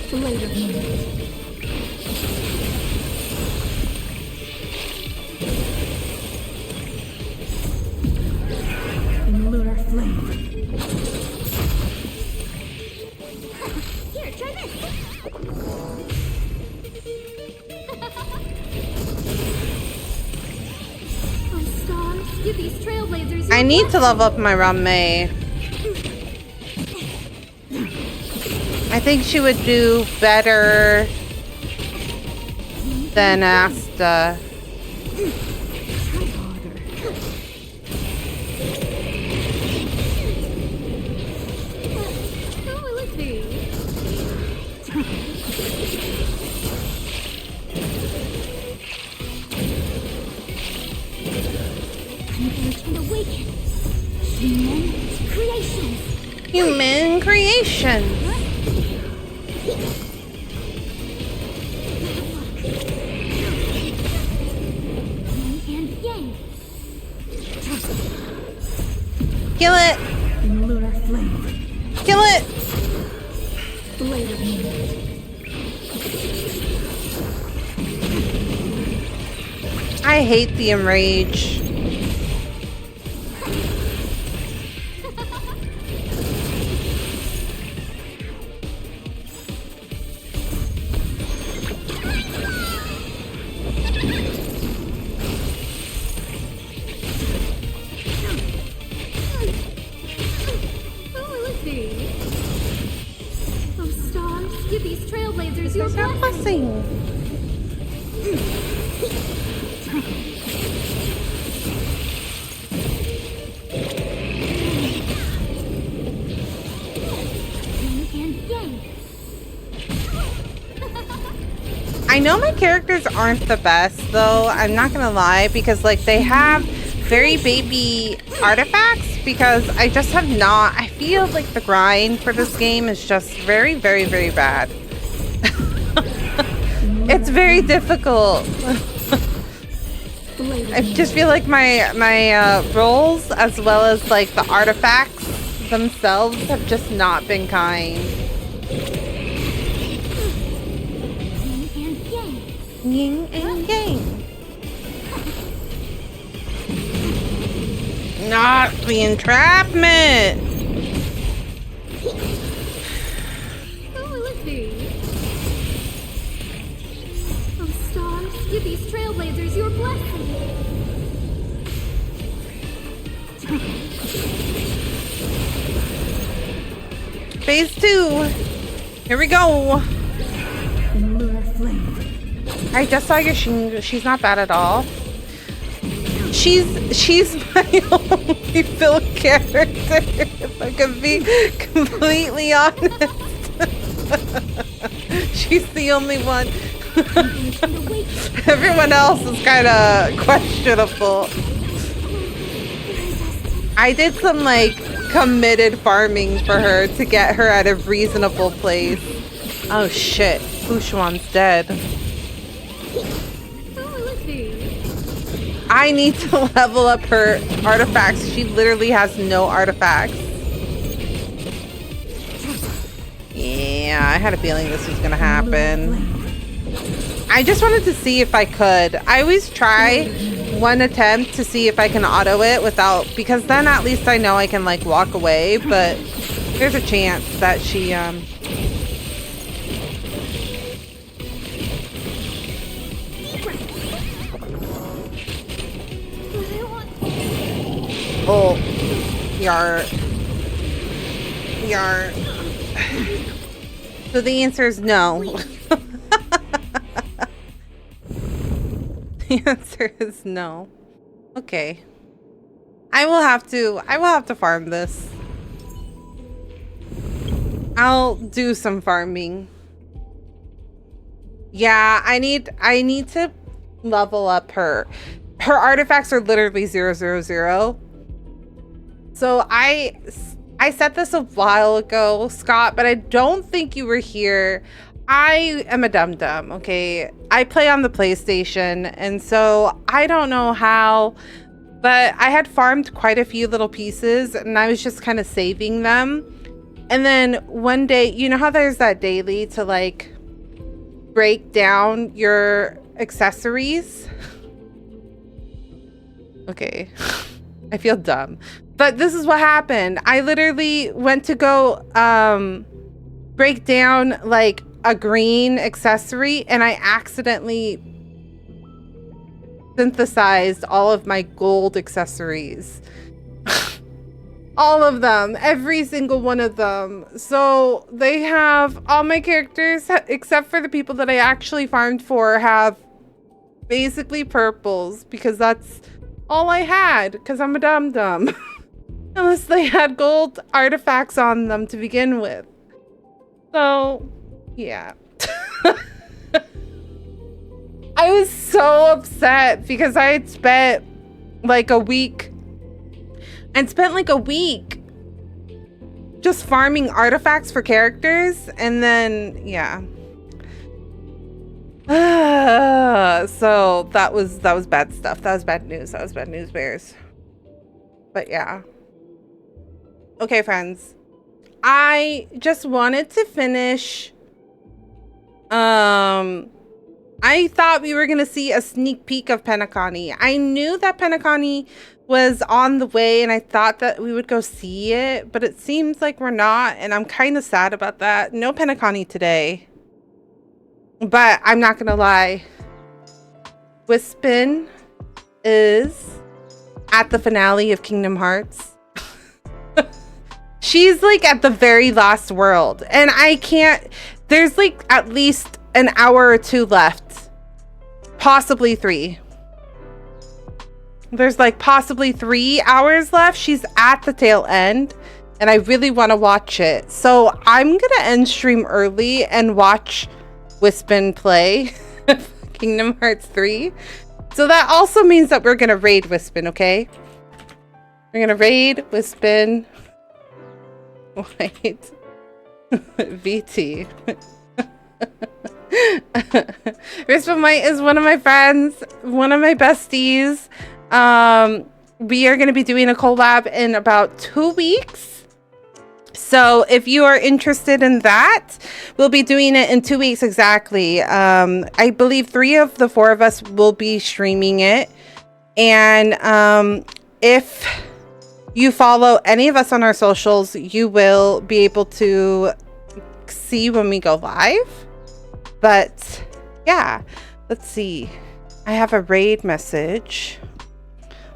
Blade of Moon. In lunar flame. Here, try this. Oh, stars, give these trailblazers. I need to level up my Ramei. I think she would do better than Asta. How will it be? Converge and awaken. Human creations. Human creations. Kill it! In lunar flame. Kill it! Blade of Moon. I hate the enrage. How will it be? Oh, stars, give these trailblazers your blessing. I know my characters aren't the best though, I'm not gonna lie, because like they have very baby artifacts, because I just have not, I feel like the grind for this game is just very, very, very bad. It's very difficult. I just feel like my rolls as well as like the artifacts themselves have just not been kind. Yin and yang. Not the entrapment. Oh, Lizzie. Oh, stars, give these trailblazers your blessing. Phase 2. Here we go. An allure flame. I just saw your Shingo. She's not bad at all. She's my only Phil character, if I can be completely honest. She's the only one. Everyone else is kind of questionable. I did some like committed farming for her to get her at a reasonable place. Oh shit, Fushuan's dead. I need to level up her artifacts. She literally has no artifacts. Yeah, I had a feeling this was gonna happen. I just wanted to see if I could. I always try one attempt to see if I can auto it without, because then at least I know I can like walk away, but there's a chance that she oh, yar. So the answer is no. The answer is no. Okay. I will have to farm this. I'll do some farming. Yeah, I need to level up her. Her artifacts are literally 000. So I said this a while ago, Scott, but I don't think you were here. I am a dum-dum, okay? I play on the PlayStation, and so I don't know how, but I had farmed quite a few little pieces, and I was just kind of saving them. And then one day, you know how there's that daily to like break down your accessories? Okay, I feel dumb. But this is what happened. I literally went to go break down like a green accessory, and I accidentally synthesized all of my gold accessories. All of them, every single one of them. So they have all my characters, except for the people that I actually farmed for, have basically purples, because that's all I had, because I'm a dum-dum. Unless they had gold artifacts on them to begin with. So, yeah. I was so upset because I had spent like a week. I'd spent like a week just farming artifacts for characters, and then, yeah. So that was bad stuff. That was bad news. That was bad news bears. But yeah. Okay, friends. I just wanted to finish. I thought we were gonna see a sneak peek of Penacony. I knew that Penacony was on the way, and I thought that we would go see it, but it seems like we're not, and I'm kind of sad about that. No Penacony today. But I'm not gonna lie. Wispin is at the finale of Kingdom Hearts. She's like at the very last world, and I can't. There's like at least an hour or two left, possibly 3. There's like possibly 3 hours left. She's at the tail end, and I really want to watch it. So I'm gonna end stream early and watch Wispin play Kingdom Hearts 3. So that also means that we're gonna raid Wispin, okay? We're gonna raid Wispin. Wait. VT. Wispin White is one of my friends, one of my besties. We are going to be doing a collab in about 2 weeks. So if you are interested in that, we'll be doing it in 2 weeks exactly. I believe 3 of the 4 of us will be streaming it. And if you follow any of us on our socials, you will be able to see when we go live. But yeah, let's see. I have a raid message.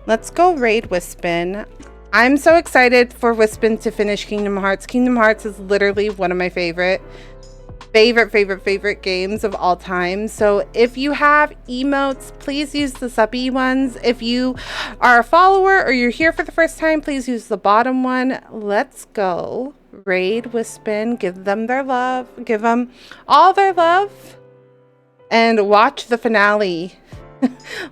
Let's go raid Wispin. I'm so excited for Wispin to finish Kingdom Hearts. Kingdom Hearts is literally one of my favorite games of all time. So if you have emotes, please use the subby ones. If you are a follower or you're here for the first time, please use the bottom one. Let's go raid Wispin, give them their love, give them all their love, and watch the finale.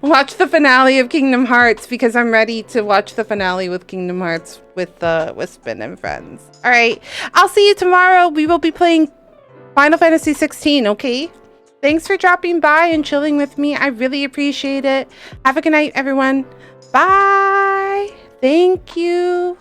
Watch the finale of Kingdom Hearts, because I'm ready to watch the finale with Kingdom Hearts with Wispin and friends. All right, I'll see you tomorrow. We will be playing Final Fantasy 16, okay? Thanks for dropping by and chilling with me. I really appreciate it. Have a good night, everyone. Bye. Thank you.